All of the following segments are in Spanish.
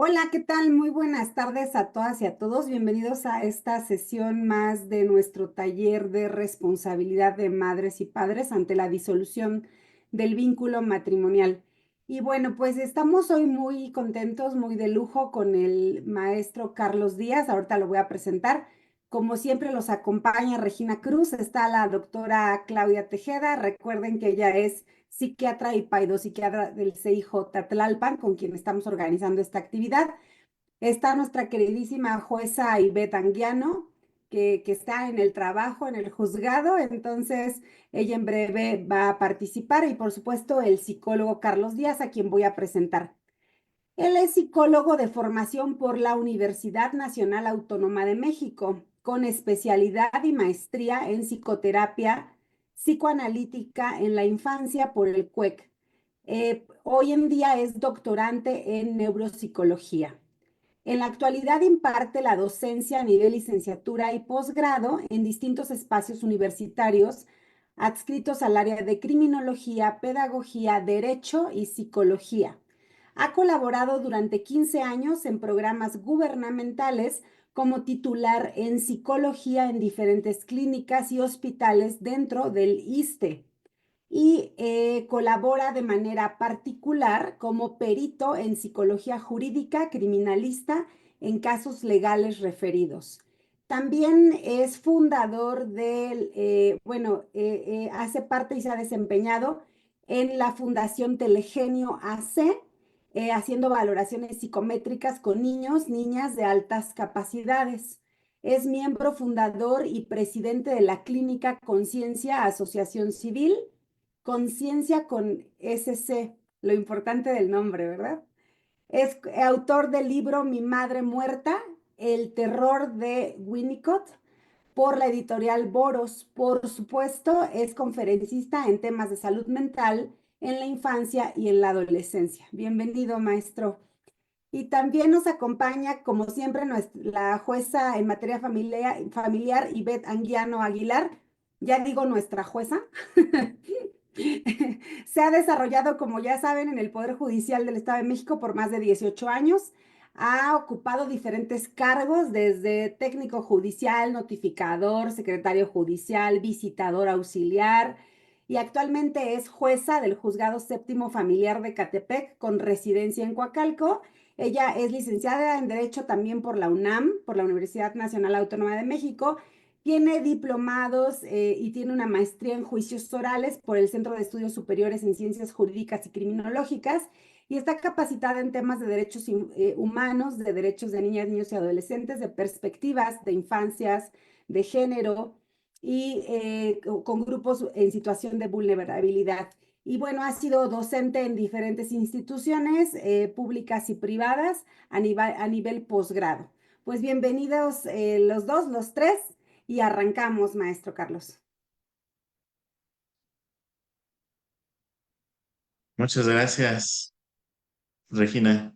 Hola, ¿qué tal? Muy buenas tardes a todas y a todos. Bienvenidos a esta sesión más de nuestro taller de responsabilidad de madres y padres ante la disolución del vínculo matrimonial. Y bueno, pues estamos hoy muy contentos, muy de lujo con el maestro Carlos Díaz. Ahorita lo voy a presentar. Como siempre los acompaña Regina Cruz, está la doctora Claudia Tejeda. Recuerden que ella es psiquiatra y psiquiatra del CIJ Tlalpan, con quien estamos organizando esta actividad. Está nuestra queridísima jueza Ivette Anguiano, que está en el trabajo, en el juzgado, entonces ella en breve va a participar y por supuesto el psicólogo Carlos Díaz, a quien voy a presentar. Él es psicólogo de formación por la Universidad Nacional Autónoma de México, con especialidad y maestría en psicoterapia psicoanalítica en la infancia por el CUEC. Hoy en día es doctorante en neuropsicología. En la actualidad imparte la docencia a nivel licenciatura y posgrado en distintos espacios universitarios adscritos al área de criminología, pedagogía, derecho y psicología. Ha colaborado durante 15 años en programas gubernamentales como titular en psicología en diferentes clínicas y hospitales dentro del ISSSTE y colabora de manera particular como perito en psicología jurídica criminalista en casos legales referidos. También es fundador del, hace parte y se ha desempeñado en la Fundación Telegenio AC, haciendo valoraciones psicométricas con niños, niñas de altas capacidades. Es miembro fundador y presidente de la Clínica Conciencia Asociación Civil, Conciencia con SC, lo importante del nombre, ¿verdad? Es autor del libro Mi Madre Muerta, El terror de Winnicott, por la editorial Boros. Por supuesto, es conferencista en temas de salud mental en la infancia y en la adolescencia. Bienvenido, maestro. Y también nos acompaña, como siempre, la jueza en materia familiar Ivette Anguiano Aguilar. Ya digo nuestra jueza. Se ha desarrollado, como ya saben, en el Poder Judicial del Estado de México por más de 18 años. Ha ocupado diferentes cargos, desde técnico judicial, notificador, secretario judicial, visitador auxiliar, y actualmente es jueza del Juzgado Séptimo Familiar de Catepec, con residencia en Coacalco. Ella es licenciada en Derecho también por la UNAM, por la Universidad Nacional Autónoma de México. Tiene diplomados y tiene una maestría en juicios orales por el Centro de Estudios Superiores en Ciencias Jurídicas y Criminológicas, y está capacitada en temas de derechos humanos, de derechos de niñas, niños y adolescentes, de perspectivas de infancias, de género y con grupos en situación de vulnerabilidad. Y bueno, ha sido docente en diferentes instituciones públicas y privadas a nivel posgrado. Pues bienvenidos los dos, los tres, y arrancamos, maestro Carlos. Muchas gracias, Regina,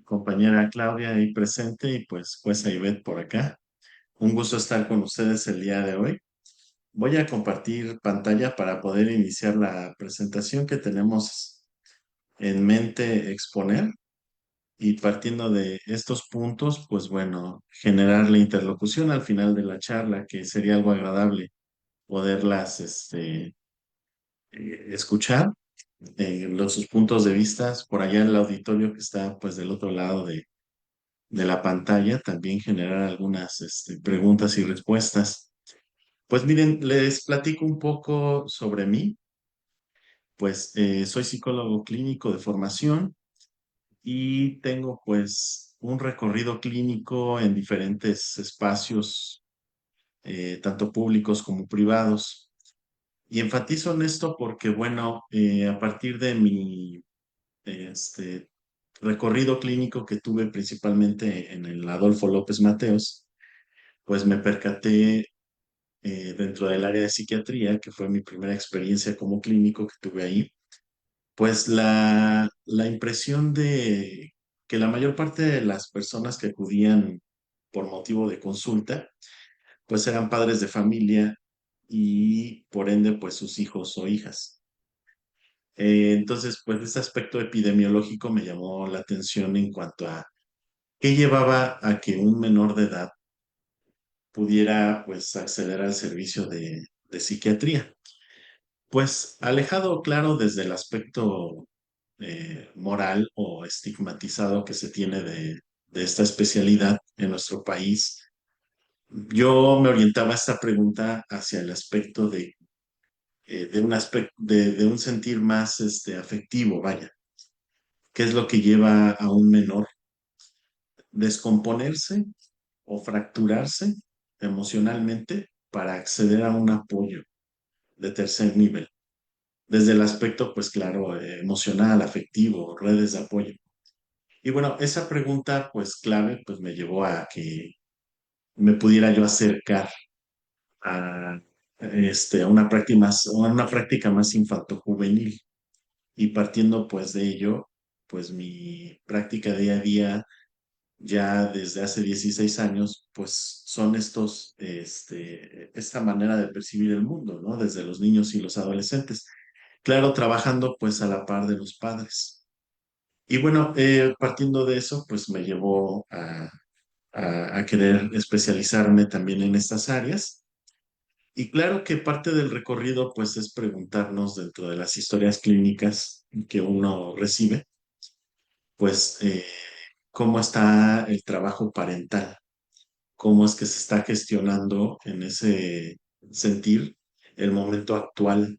compañera Claudia ahí presente y pues jueza Ivette por acá. Un gusto estar con ustedes el día de hoy. Voy a compartir pantalla para poder iniciar la presentación que tenemos en mente exponer y partiendo de estos puntos, pues bueno, generar la interlocución al final de la charla, que sería algo agradable poderlas escuchar sus puntos de vista por allá en el auditorio que está pues del otro lado de la pantalla, también generar algunas preguntas y respuestas. Pues miren, les platico un poco sobre mí. Pues soy psicólogo clínico de formación y tengo pues un recorrido clínico en diferentes espacios, tanto públicos como privados. Y enfatizo en esto porque, bueno, a partir de mi este, recorrido clínico que tuve principalmente en el Adolfo López Mateos, pues me percaté dentro del área de psiquiatría, que fue mi primera experiencia como clínico que tuve ahí, pues la impresión de que la mayor parte de las personas que acudían por motivo de consulta, pues eran padres de familia y por ende, pues sus hijos o hijas. Entonces, pues este aspecto epidemiológico me llamó la atención en cuanto a qué llevaba a que un menor de edad pudiera pues acceder al servicio de psiquiatría. Pues alejado, claro, desde el aspecto moral o estigmatizado que se tiene de esta especialidad en nuestro país, yo me orientaba esta pregunta hacia el aspecto de un de un sentir más afectivo, vaya. ¿Qué es lo que lleva a un menor descomponerse o fracturarse emocionalmente para acceder a un apoyo de tercer nivel? Desde el aspecto, pues claro, emocional, afectivo, redes de apoyo. Y bueno, esa pregunta, pues clave, pues me llevó a que me pudiera yo acercar a, a una práctica más infanto-juvenil. Y partiendo pues de ello, pues mi práctica día a día, ya desde hace 16 años, pues son esta manera de percibir el mundo, ¿no? Desde los niños y los adolescentes. Claro, trabajando pues a la par de los padres. Y bueno, partiendo de eso, pues me llevó a querer especializarme también en estas áreas. Y claro que parte del recorrido, pues, es preguntarnos dentro de las historias clínicas que uno recibe, pues, cómo está el trabajo parental, cómo es que se está gestionando en ese sentir el momento actual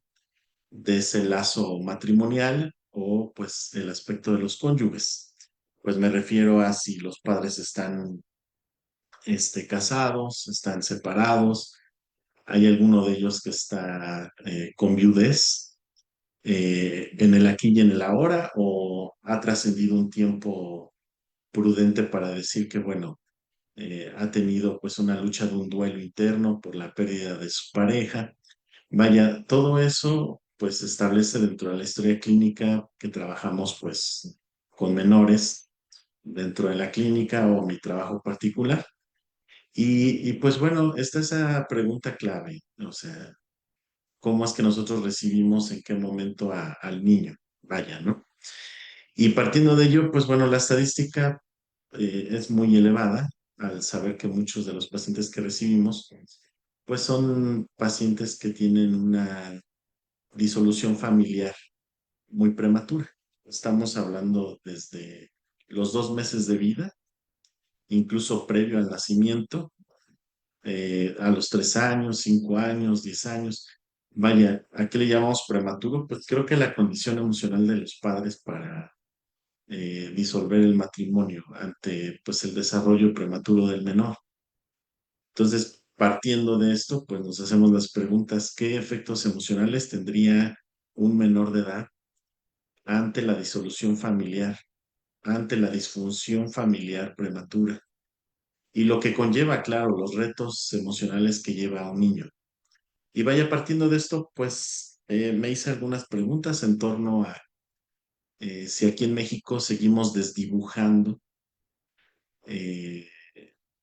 de ese lazo matrimonial o, pues, el aspecto de los cónyuges. Pues me refiero a si los padres están, casados, están separados, hay alguno de ellos que está con viudez en el aquí y en el ahora o ha trascendido un tiempo prudente para decir que, bueno, ha tenido pues una lucha de un duelo interno por la pérdida de su pareja. Vaya, todo eso pues se establece dentro de la historia clínica que trabajamos pues con menores dentro de la clínica o mi trabajo particular. Y pues bueno, esta es esa pregunta clave, o sea, cómo es que nosotros recibimos en qué momento al niño. Vaya, ¿no? Y partiendo de ello, pues bueno, la estadística es muy elevada al saber que muchos de los pacientes que recibimos, pues son pacientes que tienen una disolución familiar muy prematura. Estamos hablando desde los 2 meses de vida, incluso previo al nacimiento, a los 3 años, 5 años, 10 años. Vaya, ¿a qué le llamamos prematuro? Pues creo que la condición emocional de los padres para disolver el matrimonio ante pues el desarrollo prematuro del menor. Entonces, partiendo de esto, pues nos hacemos las preguntas, ¿qué efectos emocionales tendría un menor de edad ante la disolución familiar, ante la disfunción familiar prematura? Y lo que conlleva, claro, los retos emocionales que lleva a un niño. Y vaya partiendo de esto, pues me hice algunas preguntas en torno a si aquí en México seguimos desdibujando eh,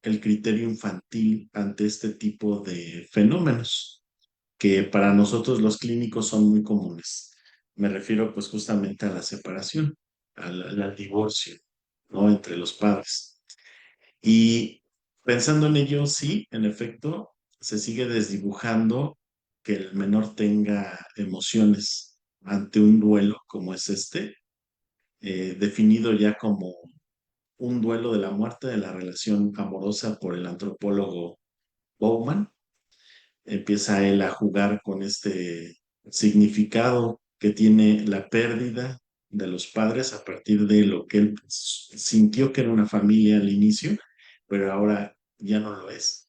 el criterio infantil ante este tipo de fenómenos que para nosotros los clínicos son muy comunes. Me refiero pues justamente a la separación, al divorcio, ¿no? Entre los padres. Y pensando en ello, sí, en efecto, se sigue desdibujando que el menor tenga emociones ante un duelo como es definido ya como un duelo de la muerte de la relación amorosa por el antropólogo Bowman. Empieza él a jugar con este significado que tiene la pérdida de los padres a partir de lo que él sintió que era una familia al inicio, pero ahora ya no lo es.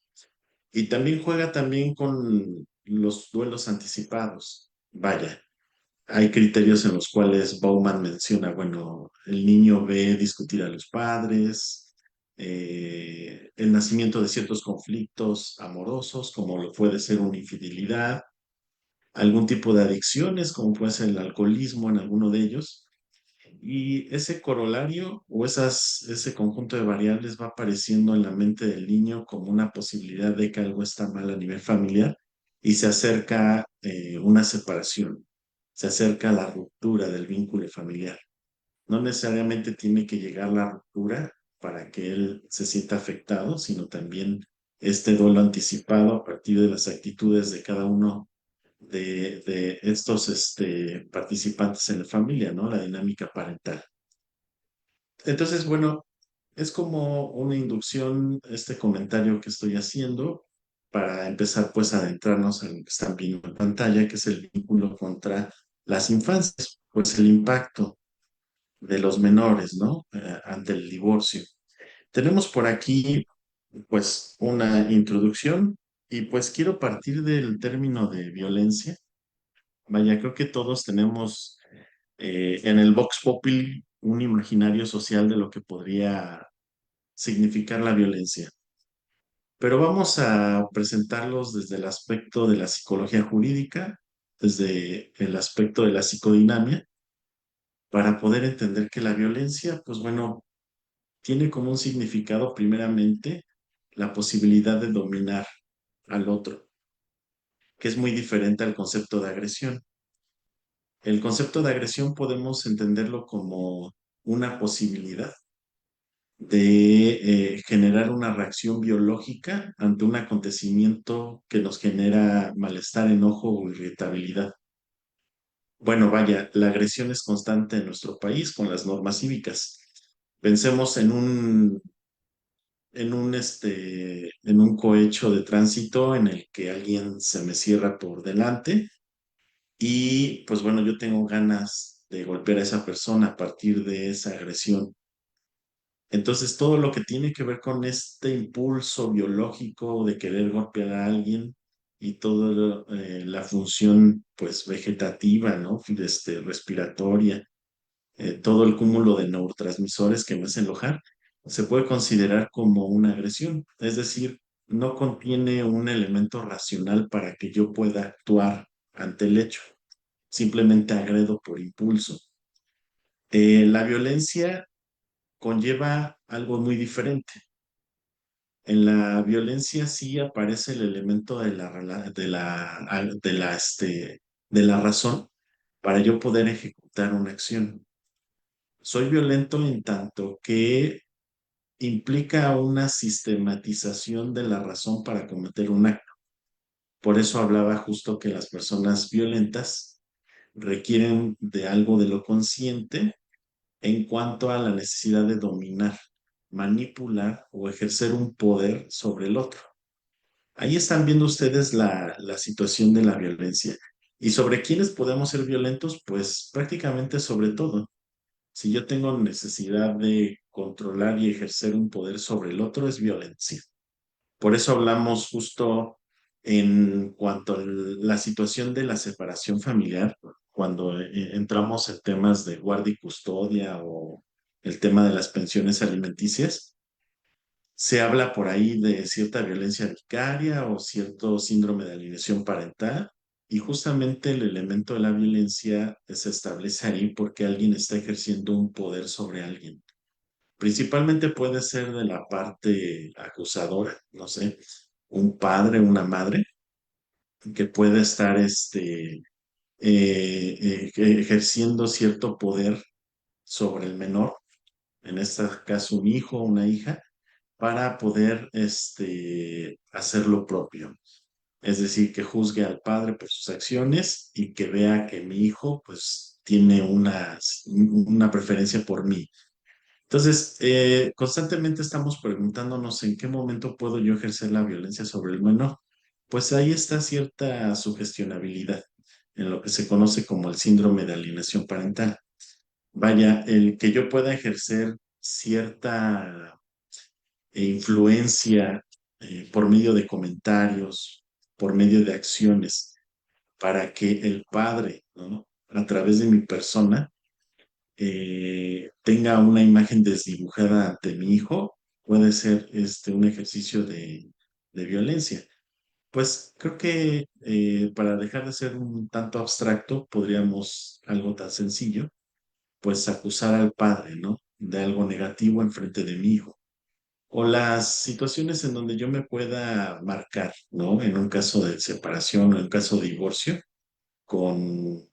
Y también juega también con los duelos anticipados. Vaya, hay criterios en los cuales Bauman menciona, bueno, el niño ve discutir a los padres, el nacimiento de ciertos conflictos amorosos, como lo puede ser una infidelidad, algún tipo de adicciones, como puede ser el alcoholismo en alguno de ellos. Y ese corolario o ese conjunto de variables va apareciendo en la mente del niño como una posibilidad de que algo está mal a nivel familiar y se acerca una separación. se acerca a la ruptura del vínculo familiar. No necesariamente tiene que llegar la ruptura para que él se sienta afectado, sino también este duelo anticipado a partir de las actitudes de cada uno de estos participantes en la familia, ¿no? La dinámica parental. Entonces, bueno, es como una inducción este comentario que estoy haciendo para empezar pues a adentrarnos en lo que están viendo en pantalla, que es el vínculo contra las infancias, pues el impacto de los menores, ¿no? Ante el divorcio. Tenemos por aquí pues una introducción y pues quiero partir del término de violencia. Vaya, creo que todos tenemos en el Vox Populi un imaginario social de lo que podría significar la violencia. Pero vamos a presentarlos desde el aspecto de la psicología jurídica, desde el aspecto de la psicodinamia, para poder entender que la violencia, pues bueno, tiene como un significado primeramente la posibilidad de dominar al otro, que es muy diferente al concepto de agresión. El concepto de agresión podemos entenderlo como una posibilidad de generar una reacción biológica ante un acontecimiento que nos genera malestar, enojo o irritabilidad. Bueno, vaya, la agresión es constante en nuestro país con las normas cívicas. Pensemos en un cohecho de tránsito en el que alguien se me cierra por delante y pues bueno, yo tengo ganas de golpear a esa persona a partir de esa agresión. Entonces, todo lo que tiene que ver con este impulso biológico de querer golpear a alguien y toda la función, pues, vegetativa, ¿no? Respiratoria, todo el cúmulo de neurotransmisores que me hacen enojar, se puede considerar como una agresión. Es decir, no contiene un elemento racional para que yo pueda actuar ante el hecho. Simplemente agredo por impulso. La violencia conlleva algo muy diferente. En la violencia sí aparece el elemento de de la razón para yo poder ejecutar una acción. Soy violento en tanto que implica una sistematización de la razón para cometer un acto. Por eso hablaba justo que las personas violentas requieren de algo de lo consciente en cuanto a la necesidad de dominar, manipular o ejercer un poder sobre el otro. Ahí están viendo ustedes la situación de la violencia. ¿Y sobre quiénes podemos ser violentos? Pues prácticamente sobre todo. Si yo tengo necesidad de controlar y ejercer un poder sobre el otro, es violencia. Por eso hablamos justo en cuanto a la situación de la separación familiar, cuando entramos en temas de guardia y custodia o el tema de las pensiones alimenticias, se habla por ahí de cierta violencia vicaria o cierto síndrome de alienación parental, y justamente el elemento de la violencia se establece ahí porque alguien está ejerciendo un poder sobre alguien. Principalmente puede ser de la parte acusadora, no sé, un padre, una madre, que puede estar ejerciendo cierto poder sobre el menor, en este caso un hijo o una hija, para poder hacer lo propio. Es decir, que juzgue al padre por sus acciones y que vea que mi hijo pues tiene una preferencia por mí. Entonces, constantemente estamos preguntándonos en qué momento puedo yo ejercer la violencia sobre el menor. Pues ahí está cierta sugestionabilidad en lo que se conoce como el síndrome de alienación parental. Vaya, el que yo pueda ejercer cierta influencia por medio de comentarios, por medio de acciones, para que el padre, ¿no? A través de mi persona, tenga una imagen desdibujada ante mi hijo, puede ser un ejercicio de violencia. Pues creo que para dejar de ser un tanto abstracto, podríamos algo tan sencillo, pues acusar al padre, ¿no? De algo negativo en frente de mi hijo. O las situaciones en donde yo me pueda marcar, ¿no? En un caso de separación o en un caso de divorcio, con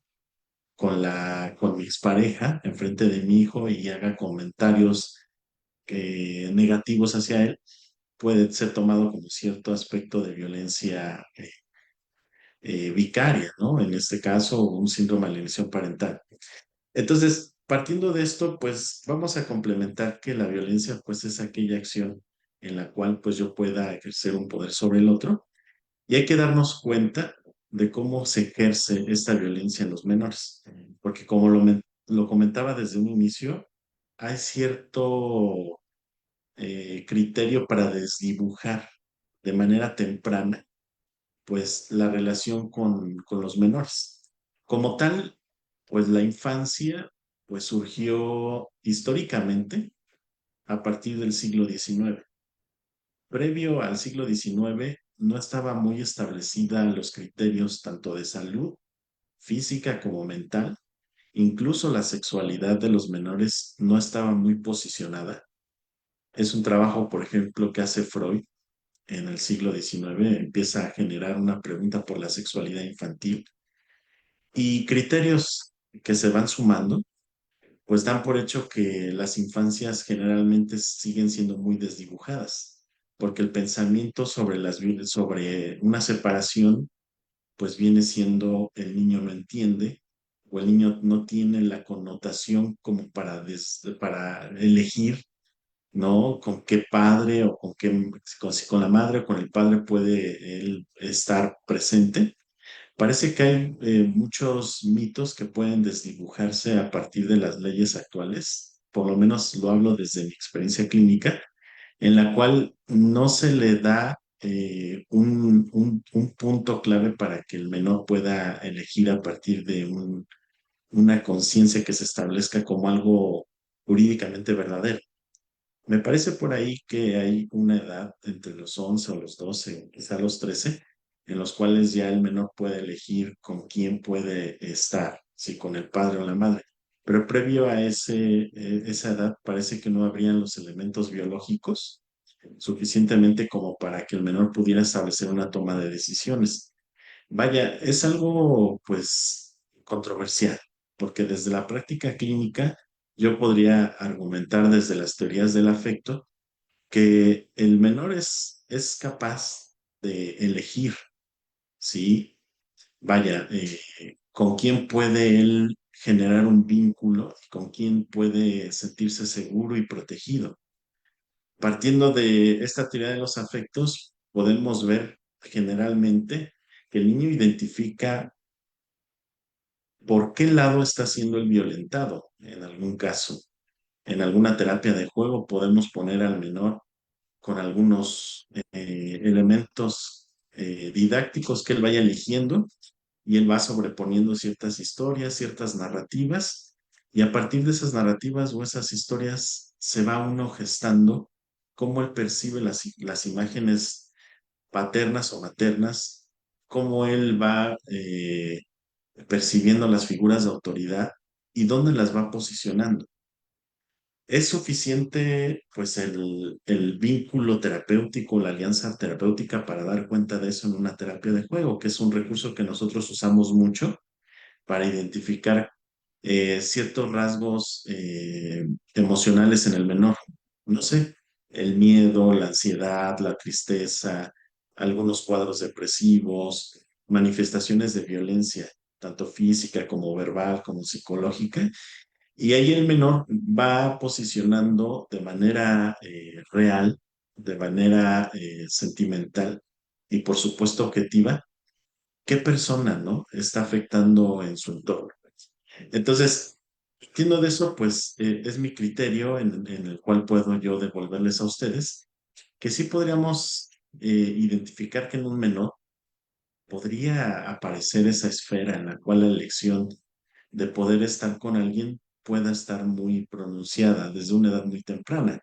con mi expareja enfrente de mi hijo y haga comentarios negativos hacia él, puede ser tomado como cierto aspecto de violencia vicaria, ¿no? En este caso, un síndrome de alienación parental. Entonces, partiendo de esto, pues vamos a complementar que la violencia, pues es aquella acción en la cual pues yo pueda ejercer un poder sobre el otro y hay que darnos cuenta de cómo se ejerce esta violencia en los menores, porque como lo comentaba desde un inicio, hay cierto criterio para desdibujar de manera temprana, pues la relación con los menores. Como tal, pues la infancia, pues surgió históricamente a partir del siglo XIX. Previo al siglo XIX no estaba muy establecida los criterios tanto de salud física como mental. Incluso la sexualidad de los menores no estaba muy posicionada. Es un trabajo, por ejemplo, que hace Freud en el siglo XIX, empieza a generar una pregunta por la sexualidad infantil y criterios que se van sumando, pues dan por hecho que las infancias generalmente siguen siendo muy desdibujadas, porque el pensamiento sobre sobre una separación pues viene siendo el niño no entiende o el niño no tiene la connotación como para elegir, ¿no? Con qué padre o si con la madre o con el padre puede él estar presente. Parece que hay muchos mitos que pueden desdibujarse a partir de las leyes actuales, por lo menos lo hablo desde mi experiencia clínica, en la cual no se le da un punto clave para que el menor pueda elegir a partir de una conciencia que se establezca como algo jurídicamente verdadero. Me parece por ahí que hay una edad entre los 11 o los 12, quizá los 13, en los cuales ya el menor puede elegir con quién puede estar, si con el padre o la madre. Pero previo a esa edad parece que no habrían los elementos biológicos suficientemente como para que el menor pudiera establecer una toma de decisiones. Vaya, es algo pues controversial, porque desde la práctica clínica yo podría argumentar desde las teorías del afecto que el menor es capaz de elegir, ¿sí? Vaya, con quién puede él generar un vínculo, con quién puede sentirse seguro y protegido. Partiendo de esta teoría de los afectos, podemos ver generalmente que el niño identifica por qué lado está siendo el violentado en algún caso. En alguna terapia de juego podemos poner al menor con algunos elementos didácticos que él vaya eligiendo y él va sobreponiendo ciertas historias, ciertas narrativas, y a partir de esas narrativas o esas historias se va uno gestando cómo él percibe las imágenes paternas o maternas, cómo él va percibiendo las figuras de autoridad y dónde las va posicionando. ¿Es suficiente, pues, el vínculo terapéutico, la alianza terapéutica para dar cuenta de eso en una terapia de juego, que es un recurso que nosotros usamos mucho para identificar ciertos rasgos emocionales en el menor? No sé, el miedo, la ansiedad, la tristeza, algunos cuadros depresivos, manifestaciones de violencia, tanto física como verbal, como psicológica, y ahí el menor va posicionando de manera real, de manera sentimental y por supuesto objetiva, qué persona, ¿no? Está afectando en su entorno. Entonces, partiendo de eso, pues es mi criterio en el cual puedo yo devolverles a ustedes, que sí podríamos identificar que en un menor podría aparecer esa esfera en la cual la elección de poder estar con alguien pueda estar muy pronunciada desde una edad muy temprana.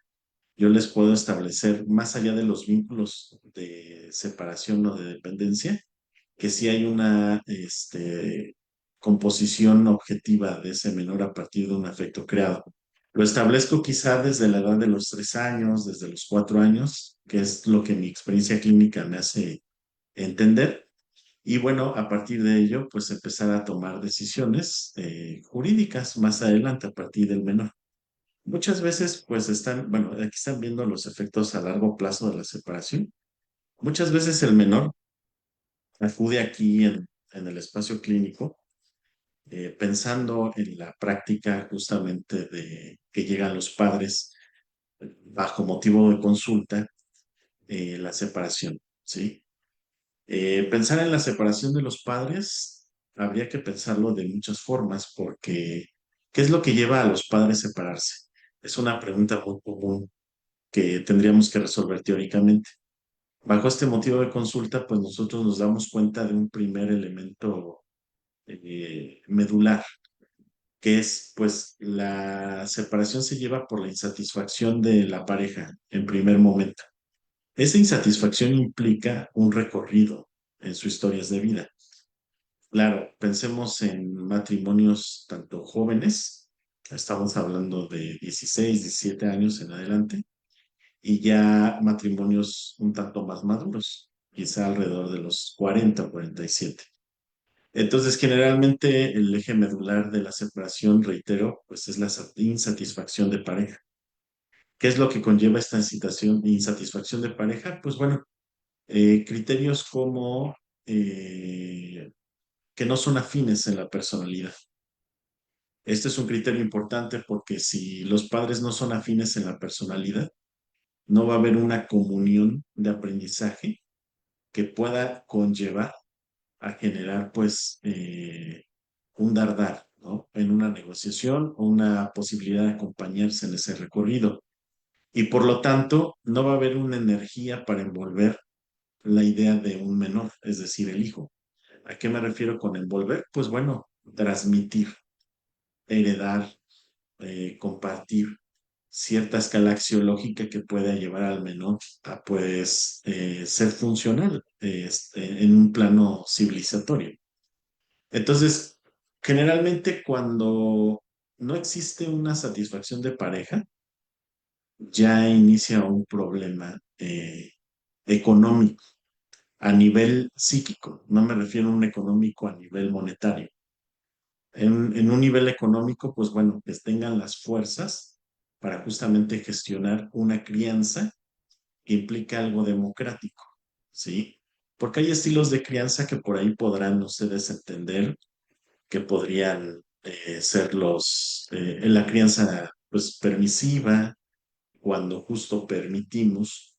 Yo les puedo establecer, más allá de los vínculos de separación o de dependencia, que sí hay una composición objetiva de ese menor a partir de un afecto creado. Lo establezco quizá desde la edad de los 3 años, desde los 4 años, que es lo que mi experiencia clínica me hace entender, Y bueno, a partir de ello, pues empezar a tomar decisiones jurídicas más adelante a partir del menor. Muchas veces, pues están, bueno, aquí están viendo los efectos a largo plazo de la separación. Muchas veces el menor acude aquí en el espacio clínico pensando en la práctica justamente de que llegan los padres bajo motivo de consulta, la separación, ¿sí? Pensar en la separación de los padres, habría que pensarlo de muchas formas, porque ¿qué es lo que lleva a los padres a separarse? Es una pregunta muy común que tendríamos que resolver teóricamente. Bajo este motivo de consulta, pues nosotros nos damos cuenta de un primer elemento medular, que es, pues, la separación se lleva por la insatisfacción de la pareja en primer momento. Esa insatisfacción implica un recorrido en sus historias de vida. Claro, pensemos en matrimonios tanto jóvenes, estamos hablando de 16, 17 años en adelante, y ya matrimonios un tanto más maduros, quizá alrededor de los 40 o 47. Entonces, generalmente el eje medular de la separación, reitero, pues es la insatisfacción de pareja. ¿Qué es lo que conlleva esta insatisfacción de pareja? Pues bueno, criterios como que no son afines en la personalidad. Este es un criterio importante porque si los padres no son afines en la personalidad, no va a haber una comunión de aprendizaje que pueda conllevar a generar pues un dar, ¿no? En una negociación o una posibilidad de acompañarse en ese recorrido. Y por lo tanto, no va a haber una energía para envolver la idea de un menor, es decir, el hijo. ¿A qué me refiero con envolver? Pues bueno, transmitir, heredar, compartir cierta escala axiológica que pueda llevar al menor a pues ser funcional en un plano civilizatorio. Entonces, generalmente cuando no existe una satisfacción de pareja, ya inicia un problema económico a nivel psíquico. No me refiero a un económico a nivel monetario. En un nivel económico, pues bueno, que tengan las fuerzas para justamente gestionar una crianza que implica algo democrático, ¿sí? Porque hay estilos de crianza que por ahí podrán ustedes entender que podrían ser la crianza pues permisiva, cuando justo permitimos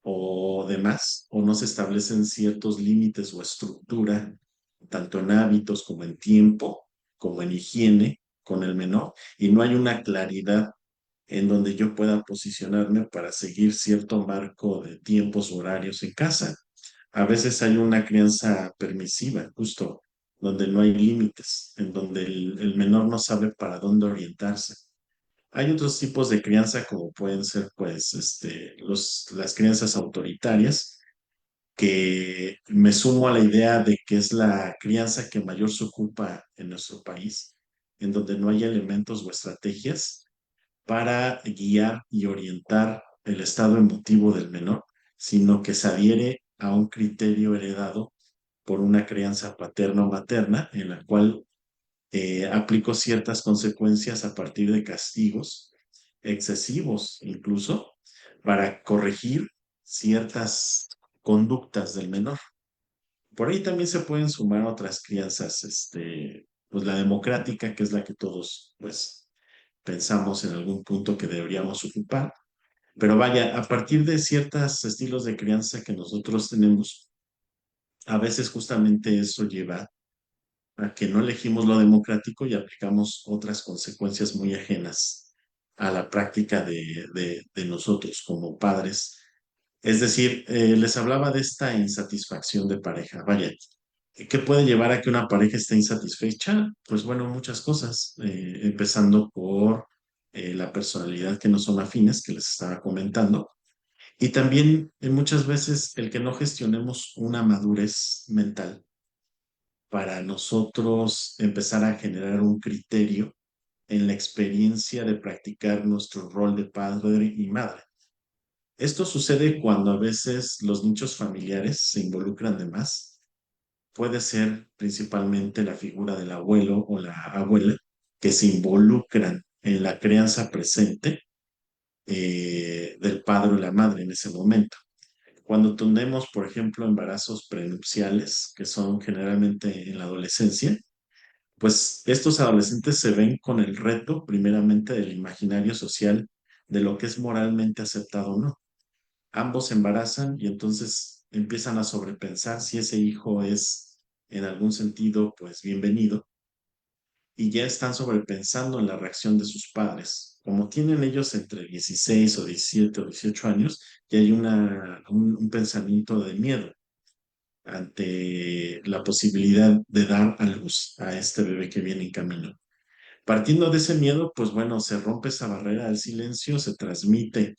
o demás, o no se establecen ciertos límites o estructura, tanto en hábitos como en tiempo, como en higiene con el menor, y no hay una claridad en donde yo pueda posicionarme para seguir cierto marco de tiempos horarios en casa. A veces hay una crianza permisiva, justo donde no hay límites, en donde el menor no sabe para dónde orientarse. Hay otros tipos de crianza como pueden ser, pues, las crianzas autoritarias, que me sumo a la idea de que es la crianza que mayor se ocupa en nuestro país, en donde no hay elementos o estrategias para guiar y orientar el estado emotivo del menor, sino que se adhiere a un criterio heredado por una crianza paterna o materna, en la cual aplico ciertas consecuencias a partir de castigos excesivos incluso para corregir ciertas conductas del menor. Por ahí también se pueden sumar otras crianzas, pues la democrática, que es la que todos pues pensamos en algún punto que deberíamos ocupar. Pero vaya, a partir de ciertos estilos de crianza que nosotros tenemos, a veces justamente eso lleva a que no elegimos lo democrático y aplicamos otras consecuencias muy ajenas a la práctica de nosotros como padres. Es decir, les hablaba de esta insatisfacción de pareja. Vaya, ¿qué puede llevar a que una pareja esté insatisfecha? Pues bueno, muchas cosas, empezando por la personalidad que no son afines, que les estaba comentando, y también muchas veces el que no gestionemos una madurez mental para nosotros empezar a generar un criterio en la experiencia de practicar nuestro rol de padre y madre. Esto sucede cuando a veces los nichos familiares se involucran de más puede ser principalmente la figura del abuelo o la abuela que se involucran en la crianza presente del padre o la madre en ese momento. Cuando tenemos, por ejemplo, embarazos prenupciales, que son generalmente en la adolescencia, pues estos adolescentes se ven con el reto, primeramente, del imaginario social de lo que es moralmente aceptado o no. Ambos se embarazan y entonces empiezan a sobrepensar si ese hijo es en algún sentido, pues bienvenido, y ya están sobrepensando en la reacción de sus padres. Como tienen ellos entre 16 o 17 o 18 años, ya hay un pensamiento de miedo ante la posibilidad de dar a luz a este bebé que viene en camino. Partiendo de ese miedo, pues bueno, se rompe esa barrera del silencio, se transmite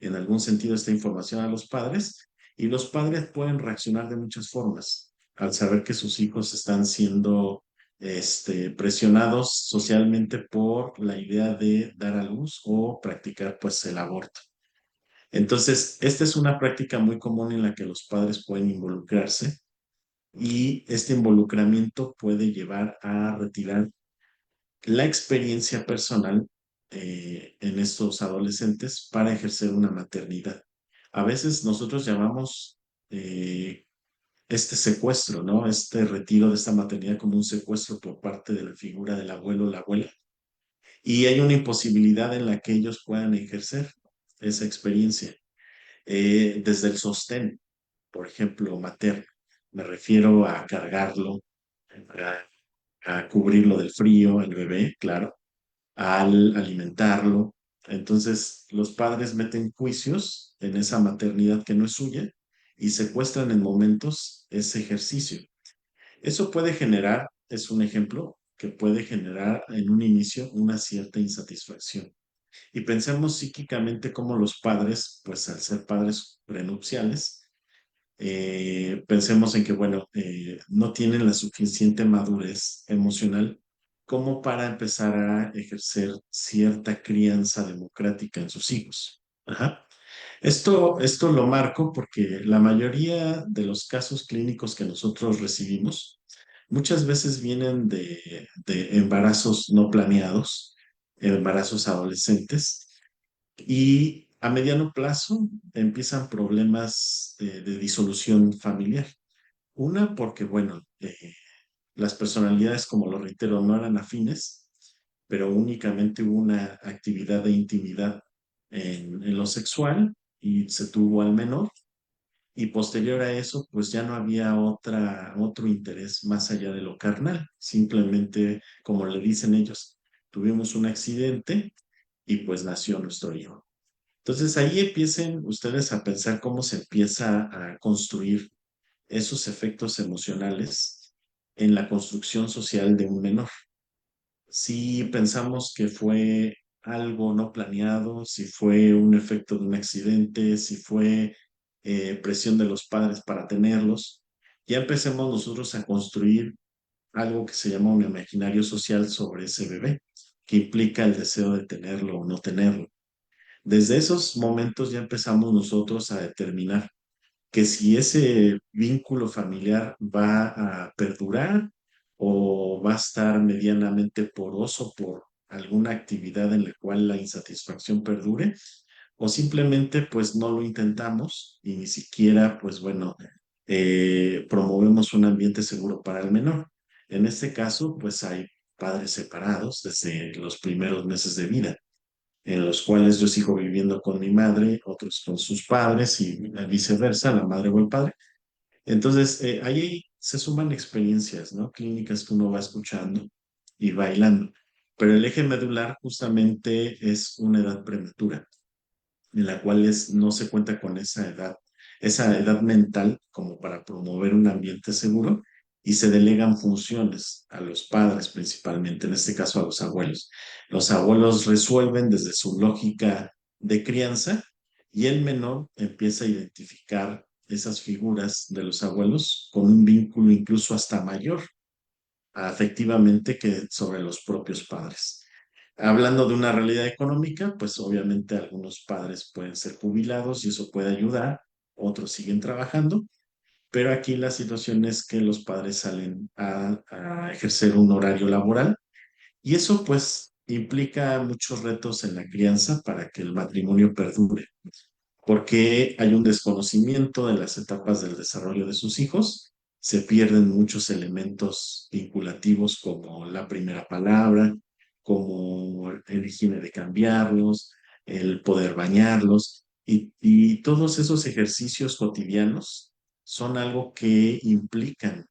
en algún sentido esta información a los padres y los padres pueden reaccionar de muchas formas al saber que sus hijos están siendo presionados socialmente por la idea de dar a luz o practicar pues el aborto. Entonces, esta es una práctica muy común en la que los padres pueden involucrarse y este involucramiento puede llevar a retirar la experiencia personal en estos adolescentes para ejercer una maternidad. A veces nosotros llamamos eh, este secuestro, ¿no? Este retiro de esta maternidad como un secuestro por parte de la figura del abuelo o la abuela. Y hay una imposibilidad en la que ellos puedan ejercer esa experiencia desde el sostén, por ejemplo, materno. Me refiero a cargarlo, a cubrirlo del frío, el bebé, claro, al alimentarlo. Entonces, los padres meten juicios en esa maternidad que no es suya y secuestran en momentos ese ejercicio. Eso puede generar, es un ejemplo, que puede generar en un inicio una cierta insatisfacción. Y pensemos psíquicamente cómo los padres, pues al ser padres prenupciales, pensemos en que, bueno, no tienen la suficiente madurez emocional como para empezar a ejercer cierta crianza democrática en sus hijos. Ajá. Esto lo marco porque la mayoría de los casos clínicos que nosotros recibimos muchas veces vienen de embarazos no planeados, embarazos adolescentes, y a mediano plazo empiezan problemas de disolución familiar. Una, porque, bueno, las personalidades, como lo reitero, no eran afines, pero únicamente hubo una actividad de intimidad en lo sexual y se tuvo al menor. Y posterior a eso, pues ya no había otro interés más allá de lo carnal. Simplemente, como le dicen ellos, tuvimos un accidente y pues nació nuestro hijo. Entonces ahí empiecen ustedes a pensar cómo se empieza a construir esos efectos emocionales en la construcción social de un menor. Si pensamos que fue algo no planeado, si fue un efecto de un accidente, si fue presión de los padres para tenerlos, ya empecemos nosotros a construir algo que se llama un imaginario social sobre ese bebé, que implica el deseo de tenerlo o no tenerlo. Desde esos momentos ya empezamos nosotros a determinar que si ese vínculo familiar va a perdurar o va a estar medianamente poroso por alguna actividad en la cual la insatisfacción perdure, o simplemente pues no lo intentamos y ni siquiera pues bueno, promovemos un ambiente seguro para el menor. En este caso pues hay padres separados desde los primeros meses de vida en los cuales yo sigo viviendo con mi madre, otros con sus padres y viceversa, la madre o el padre. Entonces, ahí se suman experiencias, ¿no? Clínicas que uno va escuchando y bailando. Pero el eje medular justamente es una edad prematura, en la cual no se cuenta con esa edad mental como para promover un ambiente seguro y se delegan funciones a los padres principalmente, en este caso a los abuelos. Los abuelos resuelven desde su lógica de crianza y el menor empieza a identificar esas figuras de los abuelos con un vínculo incluso hasta mayor afectivamente que sobre los propios padres. Hablando de una realidad económica, pues obviamente algunos padres pueden ser jubilados y eso puede ayudar, otros siguen trabajando, pero aquí la situación es que los padres salen a ejercer un horario laboral y eso pues implica muchos retos en la crianza para que el matrimonio perdure, porque hay un desconocimiento de las etapas del desarrollo de sus hijos, se pierden muchos elementos vinculativos como la primera palabra, como el higiene de cambiarlos, el poder bañarlos, y todos esos ejercicios cotidianos son algo que implican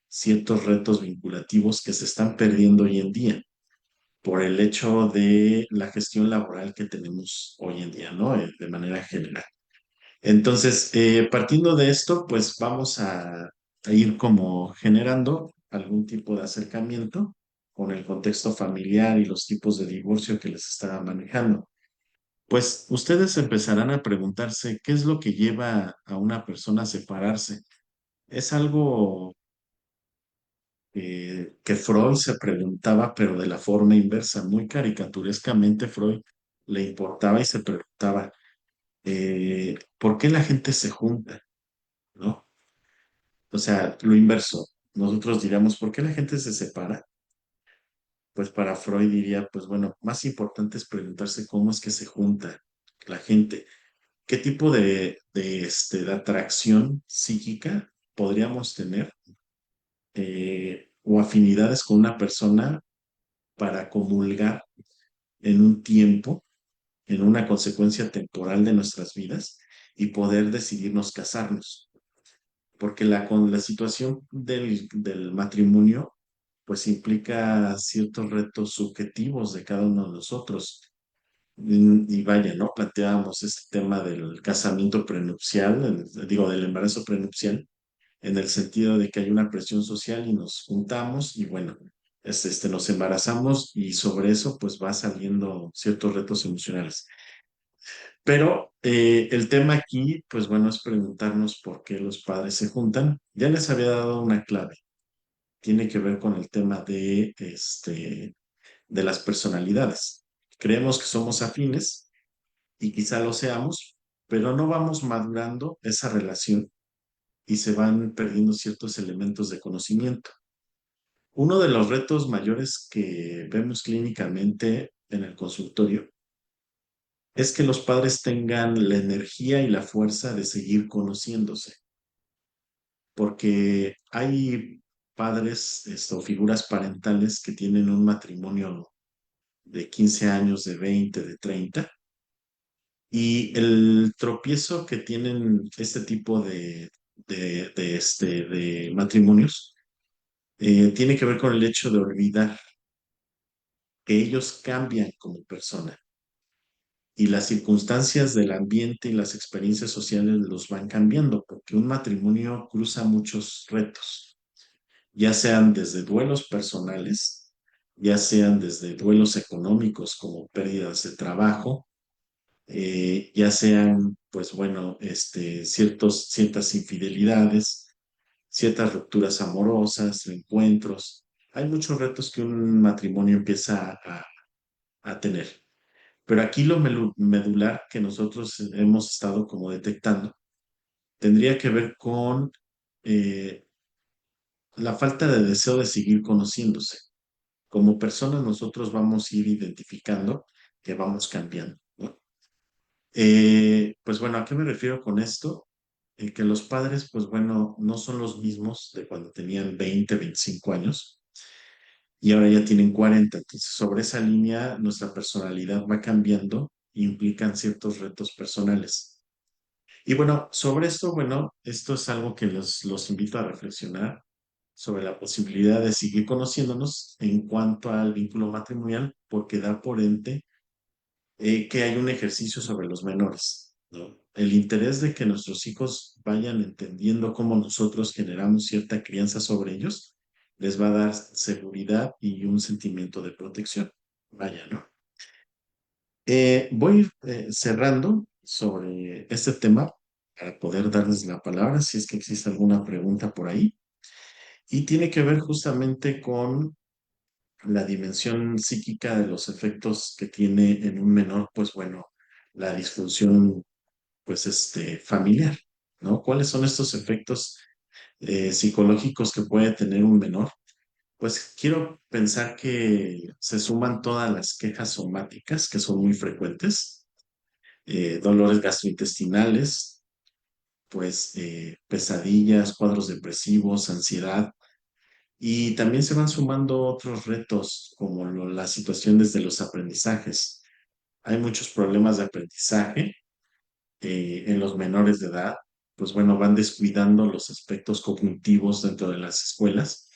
ciertos retos vinculativos que se están perdiendo hoy en día por el hecho de la gestión laboral que tenemos hoy en día, ¿no? De manera general. Entonces, partiendo de esto, pues vamos a ir como generando algún tipo de acercamiento con el contexto familiar y los tipos de divorcio que les estaba manejando. Pues ustedes empezarán a preguntarse qué es lo que lleva a una persona a separarse. Es algo que Freud se preguntaba, pero de la forma inversa, muy caricaturescamente Freud le importaba y se preguntaba, ¿por qué la gente se junta? ¿No? O sea, lo inverso. Nosotros diríamos, ¿por qué la gente se separa? Pues para Freud diría, pues bueno, más importante es preguntarse cómo es que se junta la gente, qué tipo de atracción psíquica podríamos tener o afinidades con una persona para comulgar en un tiempo, en una consecuencia temporal de nuestras vidas y poder decidirnos casarnos. Porque con la situación del matrimonio, pues implica ciertos retos subjetivos de cada uno de nosotros. Y vaya, ¿no? Planteábamos este tema del casamiento prenupcial, digo, del embarazo prenupcial, en el sentido de que hay una presión social y nos juntamos y bueno, nos embarazamos y sobre eso pues va saliendo ciertos retos emocionales. Pero el tema aquí, pues bueno, es preguntarnos por qué los padres se juntan. Ya les había dado una clave. Tiene que ver con el tema de las personalidades. Creemos que somos afines y quizá lo seamos, pero no vamos madurando esa relación y se van perdiendo ciertos elementos de conocimiento. Uno de los retos mayores que vemos clínicamente en el consultorio es que los padres tengan la energía y la fuerza de seguir conociéndose, porque hay padres o figuras parentales que tienen un matrimonio de 15 años, de 20, de 30, y el tropiezo que tienen este tipo de matrimonios tiene que ver con el hecho de olvidar que ellos cambian como persona y las circunstancias del ambiente y las experiencias sociales los van cambiando, porque un matrimonio cruza muchos retos, ya sean desde duelos personales, ya sean desde duelos económicos como pérdidas de trabajo, ya sean, pues bueno, ciertas infidelidades, ciertas rupturas amorosas, encuentros. Hay muchos retos que un matrimonio empieza a tener. Pero aquí lo medular que nosotros hemos estado como detectando tendría que ver con eh, la falta de deseo de seguir conociéndose. Como personas nosotros vamos a ir identificando que vamos cambiando, ¿no? Pues bueno, ¿a qué me refiero con esto? Que los padres, pues bueno, no son los mismos de cuando tenían 20, 25 años y ahora ya tienen 40. Entonces, sobre esa línea, nuestra personalidad va cambiando e implican ciertos retos personales. Y bueno, sobre esto, bueno, esto es algo que los invito a reflexionar sobre la posibilidad de seguir conociéndonos en cuanto al vínculo matrimonial, porque da por ente que hay un ejercicio sobre los menores, ¿no? El interés de que nuestros hijos vayan entendiendo cómo nosotros generamos cierta crianza sobre ellos, les va a dar seguridad y un sentimiento de protección. Vaya, ¿no? Voy a ir cerrando sobre este tema para poder darles la palabra si es que existe alguna pregunta por ahí. Y tiene que ver justamente con la dimensión psíquica de los efectos que tiene en un menor, pues bueno, la disfunción, pues familiar, ¿no? ¿Cuáles son estos efectos? psicológicos que puede tener un menor, pues quiero pensar que se suman todas las quejas somáticas que son muy frecuentes, dolores gastrointestinales, pues pesadillas, cuadros depresivos, ansiedad, y también se van sumando otros retos como las situaciones de los aprendizajes. Hay muchos problemas de aprendizaje en los menores de edad, pues bueno, van descuidando los aspectos cognitivos dentro de las escuelas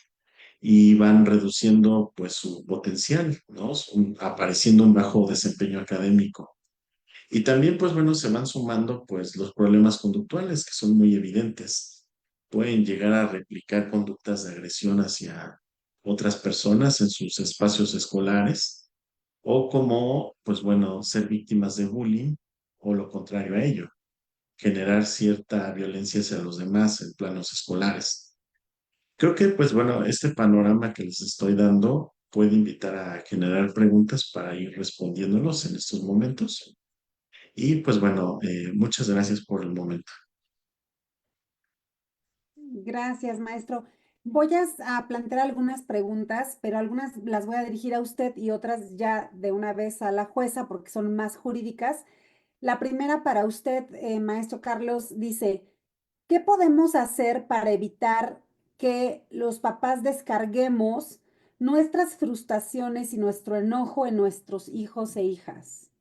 y van reduciendo pues su potencial, ¿no? Apareciendo un bajo desempeño académico. Y también pues bueno, se van sumando pues los problemas conductuales que son muy evidentes. Pueden llegar a replicar conductas de agresión hacia otras personas en sus espacios escolares o como pues bueno, ser víctimas de bullying o lo contrario a ello, generar cierta violencia hacia los demás en planos escolares. Creo que, pues bueno, este panorama que les estoy dando puede invitar a generar preguntas para ir respondiéndolos en estos momentos. Y pues bueno, muchas gracias por el momento. Gracias, maestro. Voy a plantear algunas preguntas, pero algunas las voy a dirigir a usted y otras ya de una vez a la jueza porque son más jurídicas. La primera para usted, maestro Carlos, dice, ¿qué podemos hacer para evitar que los papás descarguemos nuestras frustraciones y nuestro enojo en nuestros hijos e hijas?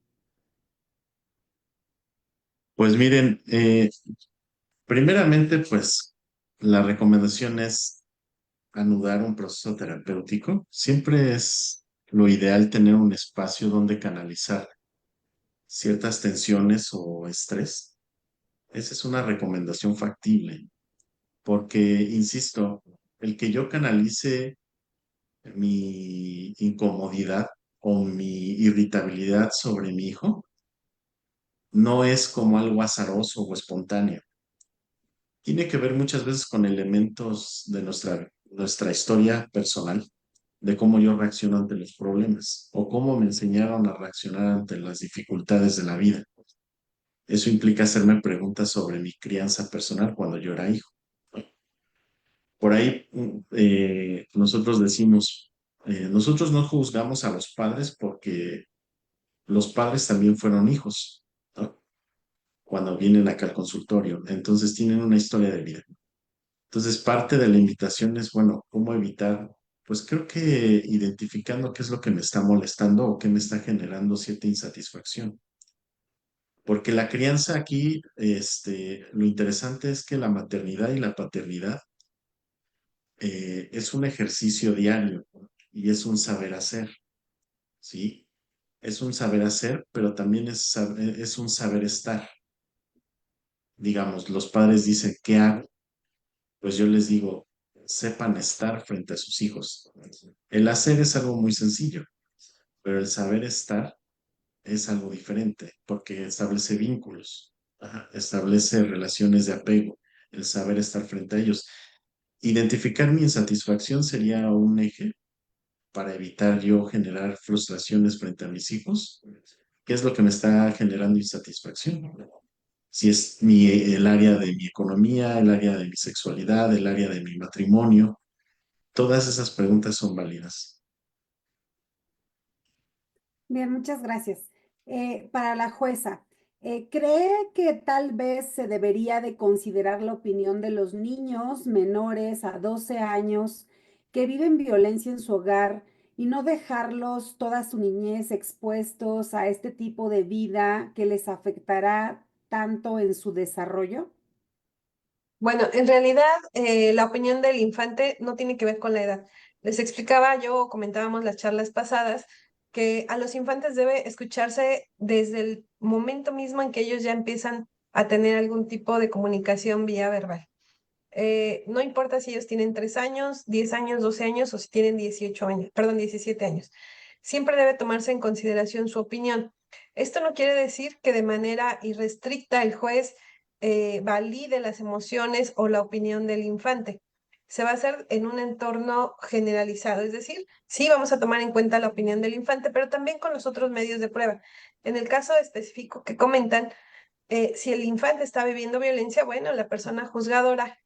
Pues miren, primeramente, pues la recomendación es anudar un proceso terapéutico. Siempre es lo ideal tener un espacio donde canalizar ciertas tensiones o estrés. Esa es una recomendación factible, porque, insisto, el que yo canalice mi incomodidad o mi irritabilidad sobre mi hijo no es como algo azaroso o espontáneo. Tiene que ver muchas veces con elementos de nuestra historia personal, de cómo yo reacciono ante los problemas o cómo me enseñaron a reaccionar ante las dificultades de la vida. Eso implica hacerme preguntas sobre mi crianza personal cuando yo era hijo. Por ahí nosotros decimos, nosotros no juzgamos a los padres porque los padres también fueron hijos, ¿no? Cuando vienen acá al consultorio. Entonces tienen una historia de vida. Entonces parte de la invitación es, bueno, ¿cómo evitar? Pues creo que identificando qué es lo que me está molestando o qué me está generando cierta insatisfacción. Porque la crianza aquí, lo interesante es que la maternidad y la paternidad es un ejercicio diario y es un saber hacer, ¿sí? Es un saber hacer, pero también es un saber estar. Digamos, los padres dicen, ¿qué hago? Pues yo les digo, sepan estar frente a sus hijos. El hacer es algo muy sencillo, pero el saber estar es algo diferente porque establece vínculos, ajá, establece relaciones de apego, el saber estar frente a ellos. Identificar mi insatisfacción sería un eje para evitar yo generar frustraciones frente a mis hijos. ¿Qué es lo que me está generando insatisfacción? Si es el área de mi economía, el área de mi sexualidad, el área de mi matrimonio, todas esas preguntas son válidas. Bien, muchas gracias. Para la jueza, ¿cree que tal vez se debería de considerar la opinión de los niños menores a 12 años que viven violencia en su hogar y no dejarlos toda su niñez expuestos a este tipo de vida que les afectará tanto en su desarrollo? Bueno, en realidad la opinión del infante no tiene que ver con la edad. Les explicaba yo, comentábamos las charlas pasadas, que a los infantes debe escucharse desde el momento mismo en que ellos ya empiezan a tener algún tipo de comunicación vía verbal. No importa si ellos tienen 3 años, 10 años, 12 años o si tienen 18 años, perdón, 17 años. Siempre debe tomarse en consideración su opinión. Esto no quiere decir que de manera irrestricta el juez valide las emociones o la opinión del infante. Se va a hacer en un entorno generalizado, es decir, sí vamos a tomar en cuenta la opinión del infante, pero también con los otros medios de prueba. En el caso específico que comentan, si el infante está viviendo violencia, bueno, la persona juzgadora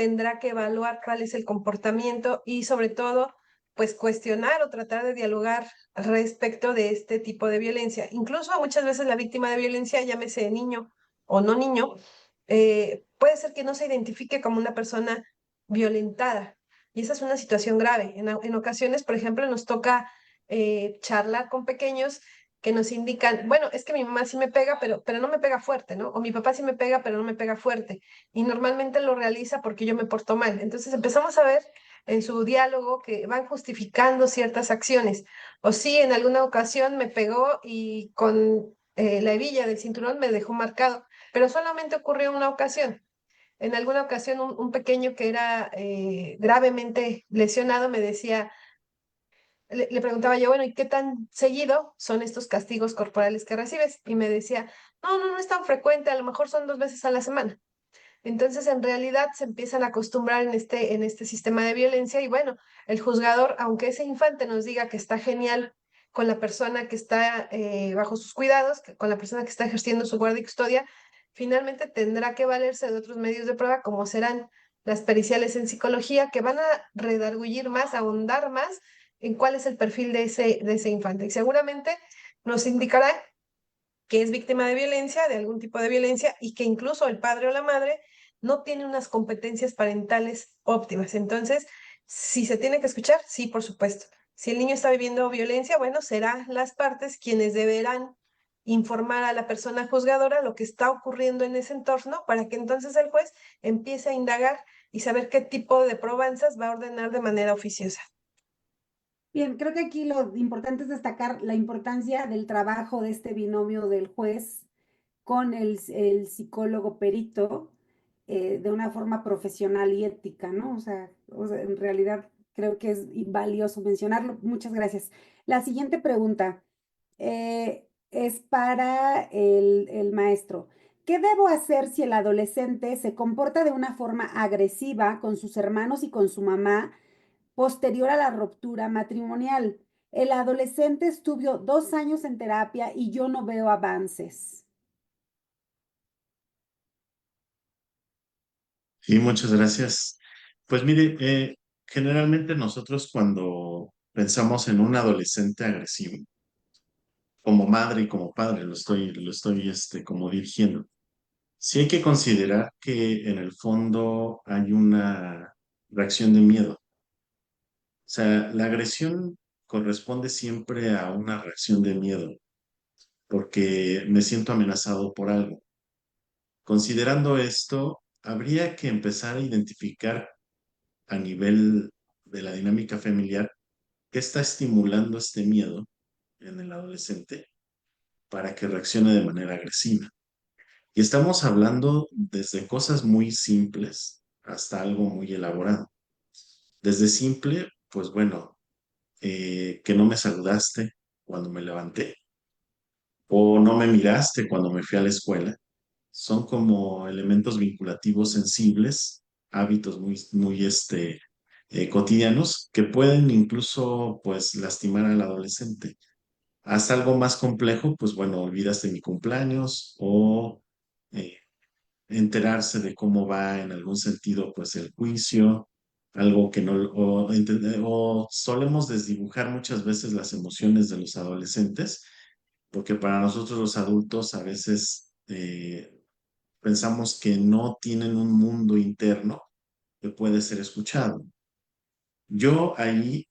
tendrá que evaluar cuál es el comportamiento y sobre todo, pues cuestionar o tratar de dialogar respecto de este tipo de violencia. Incluso muchas veces la víctima de violencia, llámese niño o no niño, puede ser que no se identifique como una persona violentada. Y esa es una situación grave. En ocasiones, por ejemplo, nos toca charlar con pequeños que nos indican, bueno, es que mi mamá sí me pega, pero no me pega fuerte, ¿no? O mi papá sí me pega, pero no me pega fuerte. Y normalmente lo realiza porque yo me porto mal. Entonces empezamos a ver en su diálogo que van justificando ciertas acciones. O sí, en alguna ocasión me pegó y con la hebilla del cinturón me dejó marcado, pero solamente ocurrió una ocasión. En alguna ocasión un pequeño que era gravemente lesionado me decía, le preguntaba yo, bueno, ¿y qué tan seguido son estos castigos corporales que recibes? Y me decía, no es tan frecuente, a lo mejor son 2 veces a la semana. Entonces, en realidad se empiezan a acostumbrar en este sistema de violencia y bueno, el juzgador, aunque ese infante nos diga que está genial con la persona que está bajo sus cuidados, con la persona que está ejerciendo su guardia y custodia, finalmente tendrá que valerse de otros medios de prueba, como serán las periciales en psicología, que van a redargullir más, ahondar más en cuál es el perfil de ese infante. Y seguramente nos indicará que es víctima de violencia, de algún tipo de violencia, y que incluso el padre o la madre no tiene unas competencias parentales óptimas. Entonces, si se tiene que escuchar, sí, por supuesto. Si el niño está viviendo violencia, bueno, serán las partes quienes deberán informar a la persona juzgadora lo que está ocurriendo en ese entorno para que entonces el juez empiece a indagar y saber qué tipo de probanzas va a ordenar de manera oficiosa. Bien, creo que aquí lo importante es destacar la importancia del trabajo de este binomio del juez con el psicólogo perito de una forma profesional y ética, ¿no? O sea, en realidad creo que es valioso mencionarlo. Muchas gracias. La siguiente pregunta es para el maestro. ¿Qué debo hacer si el adolescente se comporta de una forma agresiva con sus hermanos y con su mamá posterior a la ruptura matrimonial? El adolescente estuvo 2 años en terapia y yo no veo avances. Sí, muchas gracias. Pues mire, generalmente nosotros cuando pensamos en un adolescente agresivo, como madre y como padre, lo estoy como dirigiendo. Sí hay que considerar que en el fondo hay una reacción de miedo. O sea, la agresión corresponde siempre a una reacción de miedo, porque me siento amenazado por algo. Considerando esto, habría que empezar a identificar a nivel de la dinámica familiar qué está estimulando este miedo en el adolescente para que reaccione de manera agresiva. Y estamos hablando desde cosas muy simples hasta algo muy elaborado. Desde simple, pues bueno, que no me saludaste cuando me levanté o no me miraste cuando me fui a la escuela. Son como elementos vinculativos sensibles, hábitos muy cotidianos que pueden incluso pues lastimar al adolescente. Hasta algo más complejo, pues bueno, olvidaste mi cumpleaños o eh, enterarse de cómo va en algún sentido pues el juicio, algo que no, o solemos desdibujar muchas veces las emociones de los adolescentes, porque para nosotros los adultos a veces pensamos que no tienen un mundo interno que puede ser escuchado. Yo ahí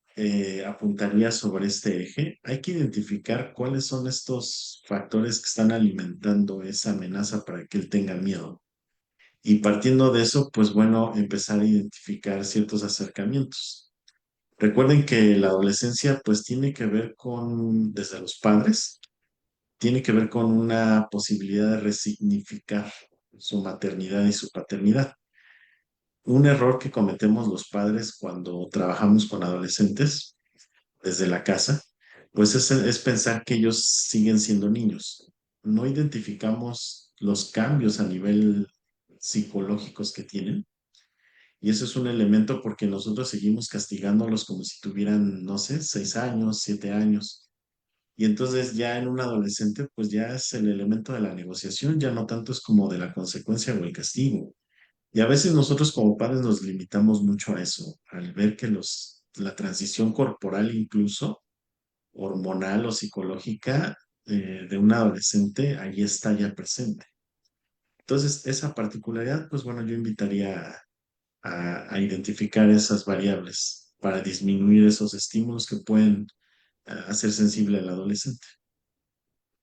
apuntaría sobre este eje. Hay que identificar cuáles son estos factores que están alimentando esa amenaza para que él tenga miedo. Y partiendo de eso, pues bueno, empezar a identificar ciertos acercamientos. Recuerden que la adolescencia pues tiene que ver con, desde los padres, tiene que ver con una posibilidad de resignificar su maternidad y su paternidad. Un error que cometemos los padres cuando trabajamos con adolescentes desde la casa, pues es pensar que ellos siguen siendo niños. No identificamos los cambios a nivel psicológicos que tienen. Y eso es un elemento porque nosotros seguimos castigándolos como si tuvieran, no sé, 6 años, 7 años. Y entonces ya en un adolescente, pues ya es el elemento de la negociación, ya no tanto es como de la consecuencia o el castigo. Y a veces nosotros como padres nos limitamos mucho a eso, al ver que la transición corporal incluso, hormonal o psicológica, de un adolescente, ahí está ya presente. Entonces, esa particularidad, pues bueno, yo invitaría a identificar esas variables para disminuir esos estímulos que pueden hacer sensible al adolescente.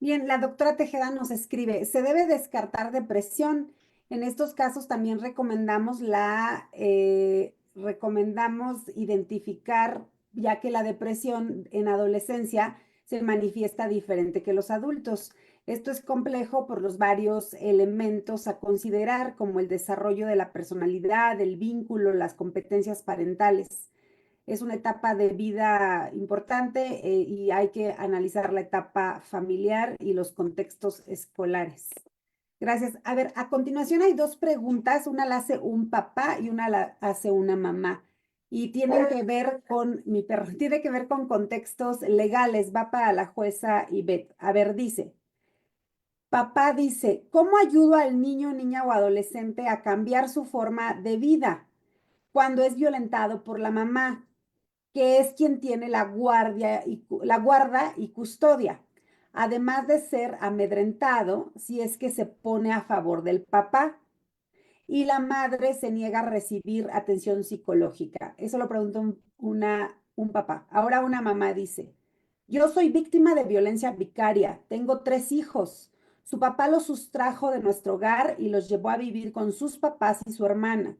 Bien, la doctora Tejeda nos escribe, se debe descartar depresión. En estos casos también recomendamos identificar, ya que la depresión en adolescencia se manifiesta diferente que los adultos. Esto es complejo por los varios elementos a considerar, como el desarrollo de la personalidad, el vínculo, las competencias parentales. Es una etapa de vida importante y hay que analizar la etapa familiar y los contextos escolares. Gracias. A ver, a continuación hay dos preguntas, una la hace un papá y una la hace una mamá. Y tienen que ver con, mi perro, tiene que ver con contextos legales. Va para la jueza Ivette. A ver, dice, papá dice, ¿cómo ayudo al niño, niña o adolescente a cambiar su forma de vida cuando es violentado por la mamá, que es quien tiene la guarda y custodia, además de ser amedrentado si es que se pone a favor del papá y la madre se niega a recibir atención psicológica? Eso lo preguntó un papá. Ahora una mamá dice, yo soy víctima de violencia vicaria, tengo 3 hijos. Su papá los sustrajo de nuestro hogar y los llevó a vivir con sus papás y su hermana.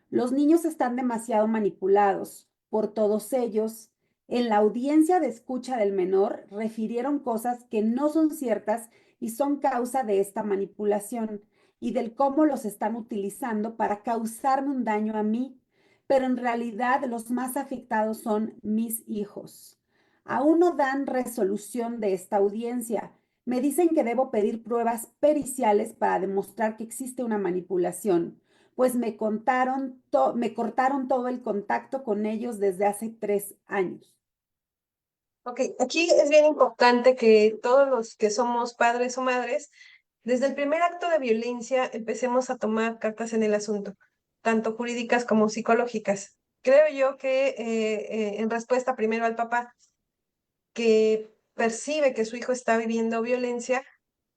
Los niños están demasiado manipulados por todos ellos. En la audiencia de escucha del menor refirieron cosas que no son ciertas y son causa de esta manipulación y del cómo los están utilizando para causarme un daño a mí, pero en realidad los más afectados son mis hijos. Aún no dan resolución de esta audiencia. Me dicen que debo pedir pruebas periciales para demostrar que existe una manipulación, pues me cortaron todo el contacto con ellos desde hace 3 años. Ok, aquí es bien importante que todos los que somos padres o madres, desde el primer acto de violencia, empecemos a tomar cartas en el asunto, tanto jurídicas como psicológicas. Creo yo que en respuesta primero al papá, que percibe que su hijo está viviendo violencia,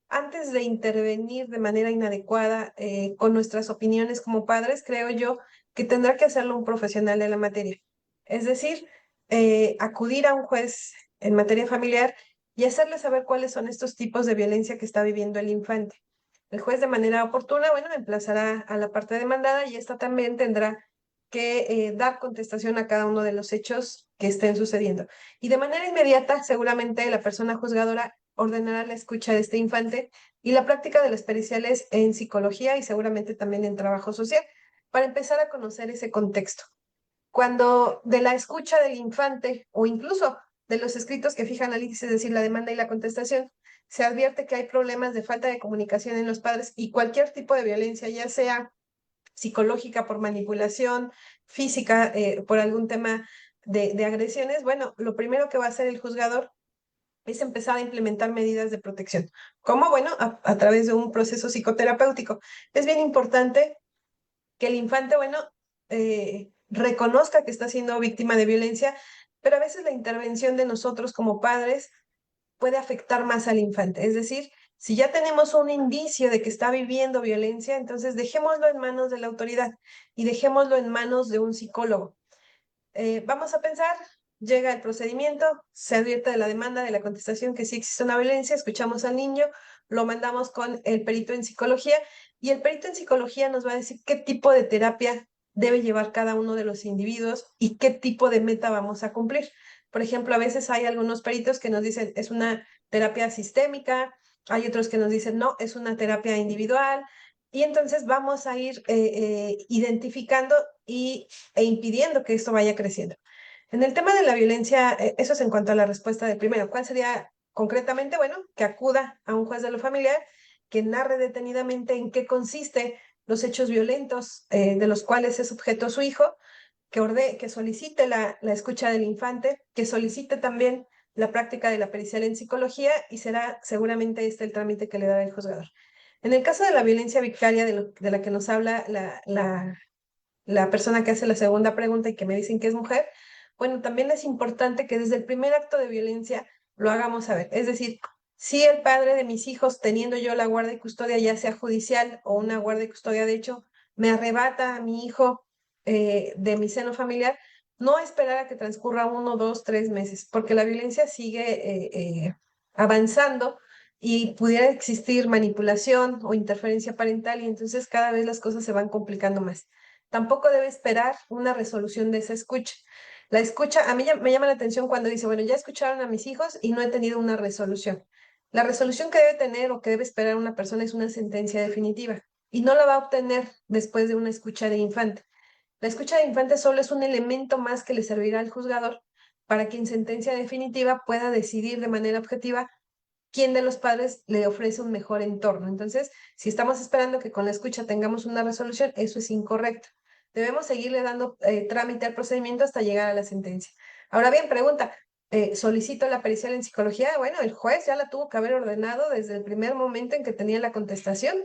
antes de intervenir de manera inadecuada con nuestras opiniones como padres, creo yo que tendrá que hacerlo un profesional de la materia. Es decir, acudir a un juez en materia familiar y hacerle saber cuáles son estos tipos de violencia que está viviendo el infante. El juez de manera oportuna, bueno, emplazará a la parte demandada y esta también tendrá que dar contestación a cada uno de los hechos que estén sucediendo. Y de manera inmediata, seguramente la persona juzgadora ordenará la escucha de este infante y la práctica de las periciales en psicología y seguramente también en trabajo social para empezar a conocer ese contexto. Cuando de la escucha del infante o incluso de los escritos que fijan al índice, es decir, la demanda y la contestación, se advierte que hay problemas de falta de comunicación en los padres y cualquier tipo de violencia, ya sea psicológica por manipulación, física por algún tema de agresiones, bueno, lo primero que va a hacer el juzgador es empezar a implementar medidas de protección. ¿Cómo? Bueno, a través de un proceso psicoterapéutico. Es bien importante que el infante, bueno, reconozca que está siendo víctima de violencia, pero a veces la intervención de nosotros como padres puede afectar más al infante. Es decir, si ya tenemos un indicio de que está viviendo violencia, entonces dejémoslo en manos de la autoridad y dejémoslo en manos de un psicólogo. Vamos a pensar, llega el procedimiento, se advierte de la demanda, de la contestación que sí existe una violencia, escuchamos al niño, lo mandamos con el perito en psicología y el perito en psicología nos va a decir qué tipo de terapia debe llevar cada uno de los individuos y qué tipo de meta vamos a cumplir. Por ejemplo, a veces hay algunos peritos que nos dicen es una terapia sistémica, hay otros que nos dicen no, es una terapia individual. Y entonces vamos a ir identificando e impidiendo que esto vaya creciendo. En el tema de la violencia, eso es en cuanto a la respuesta del primero. ¿Cuál sería concretamente? Bueno, que acuda a un juez de lo familiar, que narre detenidamente en qué consiste los hechos violentos de los cuales es objeto su hijo, que solicite la escucha del infante, que solicite también la práctica de la pericial en psicología y será seguramente este el trámite que le dará el juzgador. En el caso de la violencia vicaria de la que nos habla la persona que hace la segunda pregunta y que me dicen que es mujer, bueno, también es importante que desde el primer acto de violencia lo hagamos saber. Es decir, si el padre de mis hijos, teniendo yo la guardia y custodia, ya sea judicial o una guardia y custodia de hecho, me arrebata a mi hijo de mi seno familiar, no esperar a que transcurra 1, 2, 3 meses, porque la violencia sigue avanzando y pudiera existir manipulación o interferencia parental y entonces cada vez las cosas se van complicando más. Tampoco debe esperar una resolución de esa escucha. La escucha, a mí me llama la atención cuando dice, bueno, ya escucharon a mis hijos y no he tenido una resolución. La resolución que debe tener o que debe esperar una persona es una sentencia definitiva y no la va a obtener después de una escucha de infante. La escucha de infante solo es un elemento más que le servirá al juzgador para que en sentencia definitiva pueda decidir de manera objetiva quién de los padres le ofrece un mejor entorno. Entonces, si estamos esperando que con la escucha tengamos una resolución, eso es incorrecto. Debemos seguirle dando trámite al procedimiento hasta llegar a la sentencia. Ahora bien, pregunta, ¿solicito la pericial en psicología? Bueno, el juez ya la tuvo que haber ordenado desde el primer momento en que tenía la contestación,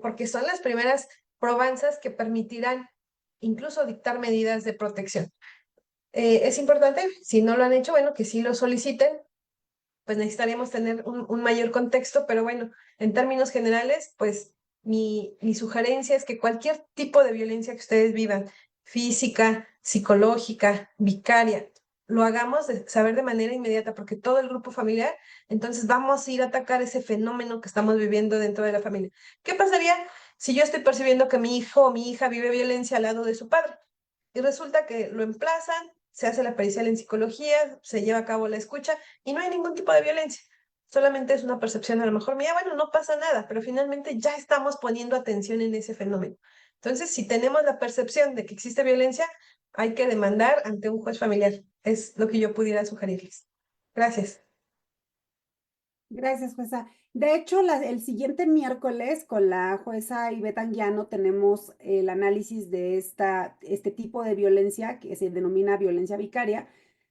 porque son las primeras probanzas que permitirán incluso dictar medidas de protección. Es importante, si no lo han hecho, bueno, que sí lo soliciten, pues necesitaríamos tener un mayor contexto, pero bueno, en términos generales, pues mi sugerencia es que cualquier tipo de violencia que ustedes vivan, física, psicológica, vicaria, lo hagamos de saber de manera inmediata, porque todo el grupo familiar, entonces vamos a ir a atacar ese fenómeno que estamos viviendo dentro de la familia. ¿Qué pasaría si yo estoy percibiendo que mi hijo o mi hija vive violencia al lado de su padre? Y resulta que lo emplazan, se hace la pericial en psicología, se lleva a cabo la escucha y no hay ningún tipo de violencia. Solamente es una percepción a lo mejor mía, bueno, no pasa nada, pero finalmente ya estamos poniendo atención en ese fenómeno. Entonces, si tenemos la percepción de que existe violencia, hay que demandar ante un juez familiar. Es lo que yo pudiera sugerirles. Gracias. Gracias, jueza. De hecho, el siguiente miércoles con la jueza Ivette Anguiano tenemos el análisis de este tipo de violencia que se denomina violencia vicaria.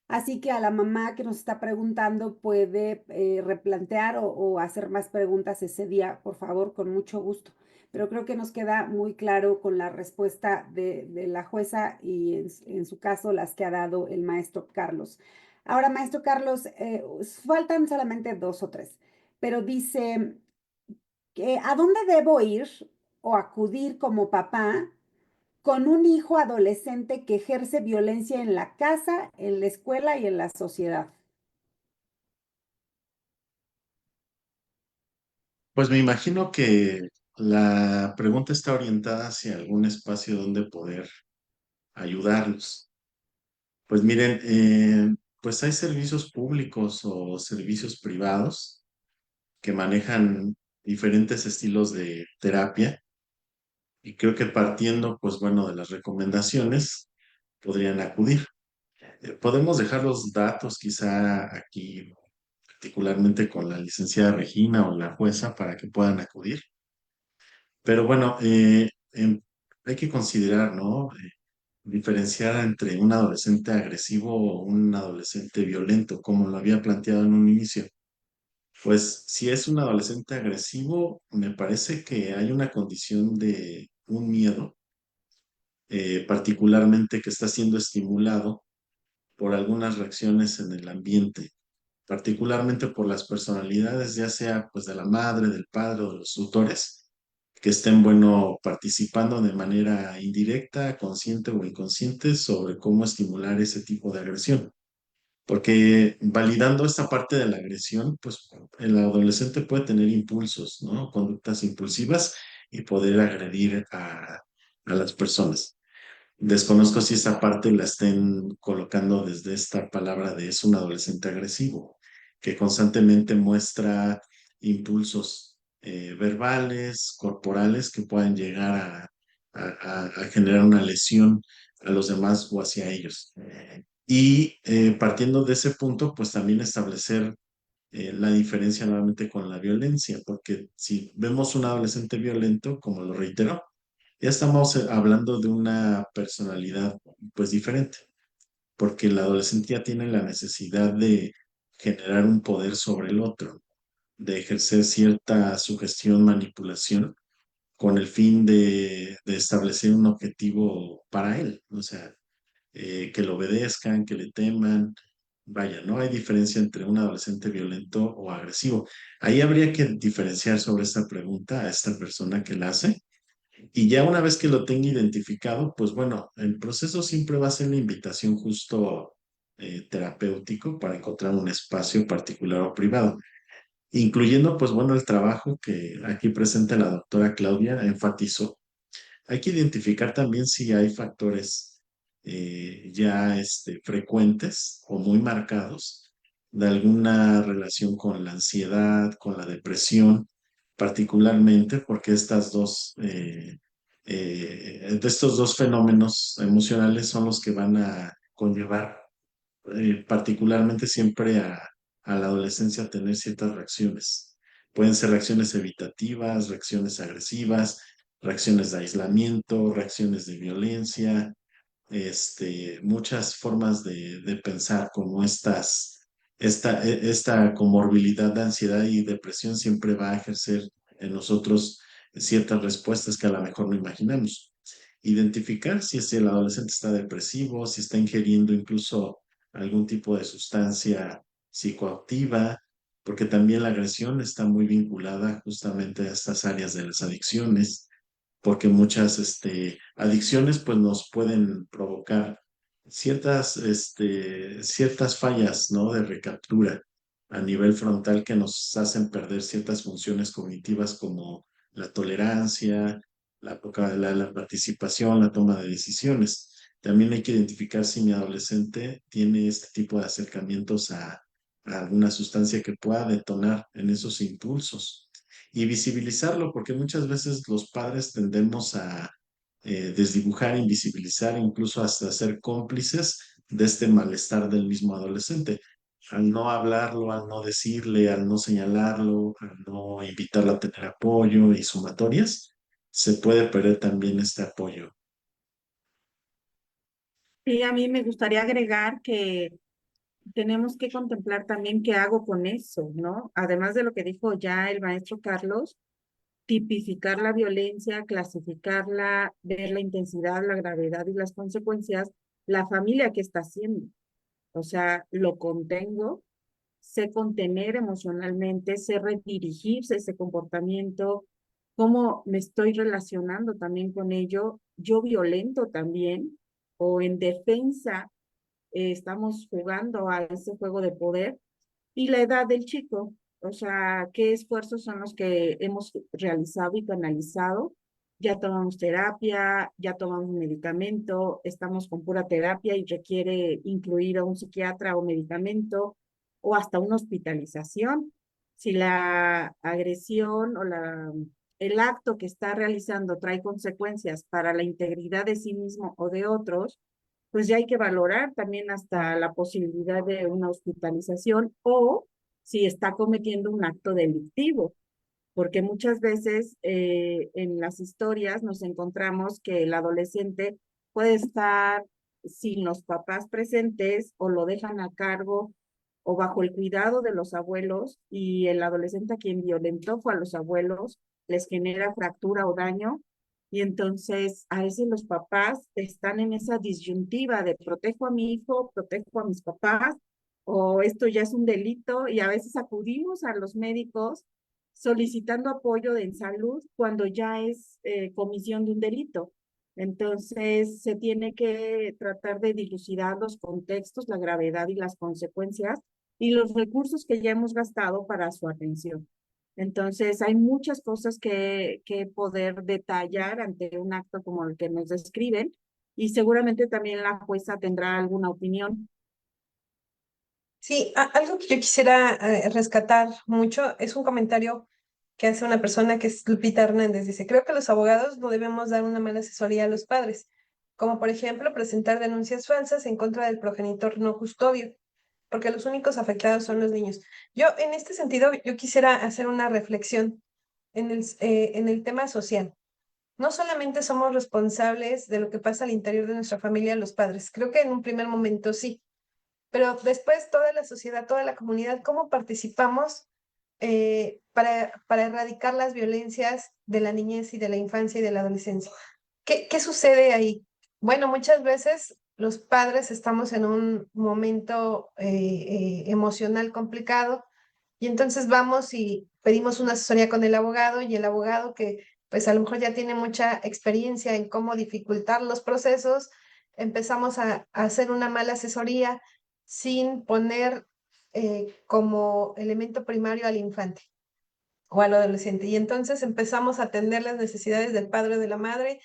Así que a la mamá que nos está preguntando puede replantear o hacer más preguntas ese día, por favor, con mucho gusto. Pero creo que nos queda muy claro con la respuesta de la jueza y en su caso las que ha dado el maestro Carlos. Ahora, maestro Carlos, faltan solamente dos o tres, pero dice, ¿a dónde debo ir o acudir como papá con un hijo adolescente que ejerce violencia en la casa, en la escuela y en la sociedad? Pues me imagino que la pregunta está orientada hacia algún espacio donde poder ayudarlos. Pues miren, pues hay servicios públicos o servicios privados que manejan diferentes estilos de terapia y creo que partiendo, pues bueno, de las recomendaciones, podrían acudir. Podemos dejar los datos quizá aquí, particularmente con la licenciada Regina o la jueza, para que puedan acudir. Pero bueno, hay que considerar, ¿no? Diferenciar entre un adolescente agresivo o un adolescente violento, como lo había planteado en un inicio. Pues si es un adolescente agresivo, me parece que hay una condición de un miedo, particularmente que está siendo estimulado por algunas reacciones en el ambiente, particularmente por las personalidades, ya sea pues de la madre, del padre o de los tutores, que estén, bueno, participando de manera indirecta, consciente o inconsciente sobre cómo estimular ese tipo de agresión. Porque validando esta parte de la agresión, pues el adolescente puede tener impulsos, ¿no? Conductas impulsivas y poder agredir a las personas. Desconozco si esa parte la estén colocando desde esta palabra de es un adolescente agresivo, que constantemente muestra impulsos verbales, corporales, que puedan llegar a generar una lesión a los demás o hacia ellos. Y partiendo de ese punto, pues también establecer la diferencia nuevamente con la violencia, porque si vemos un adolescente violento, como lo reitero, ya estamos hablando de una personalidad pues diferente, porque el adolescente ya tiene la necesidad de generar un poder sobre el otro. de ejercer cierta sugestión, manipulación, con el fin de establecer un objetivo para él, o sea, que lo obedezcan, que le teman. Vaya, no hay diferencia entre un adolescente violento o agresivo. Ahí habría que diferenciar sobre esta pregunta a esta persona que la hace. Y ya una vez que lo tenga identificado, pues bueno, el proceso siempre va a ser la invitación justo terapéutico para encontrar un espacio particular o privado, incluyendo pues bueno el trabajo que aquí presenta la doctora Claudia enfatizó. Hay que identificar también si hay factores ya frecuentes o muy marcados de alguna relación con la ansiedad, con la depresión, particularmente porque de estos dos fenómenos emocionales son los que van a conllevar particularmente siempre a la adolescencia a tener ciertas reacciones. Pueden ser reacciones evitativas, reacciones agresivas, reacciones de aislamiento, reacciones de violencia, muchas formas de pensar como esta comorbilidad de ansiedad y depresión siempre va a ejercer en nosotros ciertas respuestas que a lo mejor no imaginamos. Identificar si es el adolescente está depresivo, si está ingiriendo incluso algún tipo de sustancia psicoactiva, porque también la agresión está muy vinculada justamente a estas áreas de las adicciones, porque muchas adicciones pues nos pueden provocar ciertas fallas, ¿no? De recaptura a nivel frontal que nos hacen perder ciertas funciones cognitivas como la tolerancia, la participación, la toma de decisiones. También hay que identificar si mi adolescente tiene este tipo de acercamientos a alguna sustancia que pueda detonar en esos impulsos y visibilizarlo, porque muchas veces los padres tendemos a desdibujar, invisibilizar, incluso hasta ser cómplices de este malestar del mismo adolescente. Al no hablarlo, al no decirle, al no señalarlo, al no invitarlo a tener apoyo y sumatorias, se puede perder también este apoyo. Y a mí me gustaría agregar que tenemos que contemplar también qué hago con eso, ¿no? Además de lo que dijo ya el maestro Carlos, tipificar la violencia, clasificarla, ver la intensidad, la gravedad y las consecuencias, la familia que está haciendo. O sea, lo contengo, sé contener emocionalmente, sé redirigirse ese comportamiento, cómo me estoy relacionando también con ello, yo violento también, o en defensa estamos jugando a ese juego de poder, y la edad del chico, o sea, qué esfuerzos son los que hemos realizado y canalizado. Ya tomamos terapia, ya tomamos medicamento, estamos con pura terapia y requiere incluir a un psiquiatra o medicamento o hasta una hospitalización. Si la agresión o el acto que está realizando trae consecuencias para la integridad de sí mismo o de otros, pues ya hay que valorar también hasta la posibilidad de una hospitalización o si está cometiendo un acto delictivo, porque muchas veces en las historias nos encontramos que el adolescente puede estar sin los papás presentes o lo dejan a cargo o bajo el cuidado de los abuelos y el adolescente a quien violentó fue a los abuelos, les genera fractura o daño y entonces a veces los papás están en esa disyuntiva de protejo a mi hijo, protejo a mis papás o esto ya es un delito y a veces acudimos a los médicos solicitando apoyo en salud cuando ya es comisión de un delito. Entonces, se tiene que tratar de dilucidar los contextos, la gravedad y las consecuencias y los recursos que ya hemos gastado para su atención. Entonces, hay muchas cosas que poder detallar ante un acto como el que nos describen y seguramente también la jueza tendrá alguna opinión. Sí, algo que yo quisiera rescatar mucho es un comentario que hace una persona que es Lupita Hernández. Dice, creo que los abogados no debemos dar una mala asesoría a los padres, como por ejemplo presentar denuncias falsas en contra del progenitor no custodio, porque los únicos afectados son los niños. Yo, en este sentido, yo quisiera hacer una reflexión en el tema social. No solamente somos responsables de lo que pasa al interior de nuestra familia, los padres. Creo que en un primer momento sí, pero después toda la sociedad, toda la comunidad, ¿cómo participamos para erradicar las violencias de la niñez y de la infancia y de la adolescencia. ¿Qué sucede ahí? Bueno, muchas veces los padres estamos en un momento emocional complicado y entonces vamos y pedimos una asesoría con el abogado y el abogado que pues a lo mejor ya tiene mucha experiencia en cómo dificultar los procesos, empezamos a hacer una mala asesoría sin poner como elemento primario al infante o al adolescente. Y entonces empezamos a atender las necesidades del padre o de la madre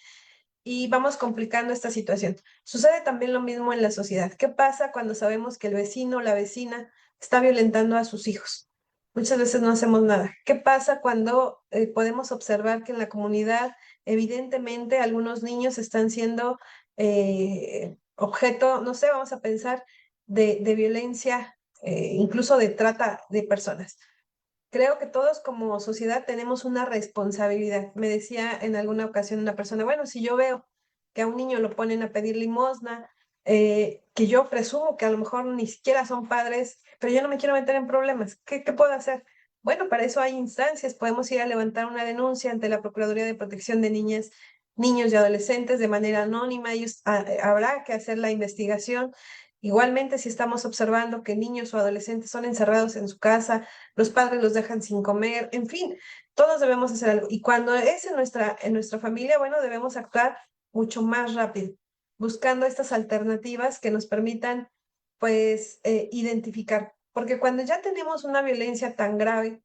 y vamos complicando esta situación. Sucede también lo mismo en la sociedad. ¿Qué pasa cuando sabemos que el vecino o la vecina está violentando a sus hijos? Muchas veces no hacemos nada. ¿Qué pasa cuando podemos observar que en la comunidad evidentemente algunos niños están siendo objeto, no sé, vamos a pensar, de violencia, incluso de trata de personas? Creo que todos como sociedad tenemos una responsabilidad. Me decía en alguna ocasión una persona, bueno, si yo veo que a un niño lo ponen a pedir limosna, que yo presumo que a lo mejor ni siquiera son padres, pero yo no me quiero meter en problemas, ¿qué puedo hacer? Bueno, para eso hay instancias, podemos ir a levantar una denuncia ante la Procuraduría de Protección de Niñas, Niños y Adolescentes de manera anónima, ellos habrá que hacer la investigación. Igualmente, si estamos observando que niños o adolescentes son encerrados en su casa, los padres los dejan sin comer, en fin, todos debemos hacer algo. Y cuando es en nuestra familia, bueno, debemos actuar mucho más rápido, buscando estas alternativas que nos permitan, pues, identificar. Porque cuando ya tenemos una violencia tan grave,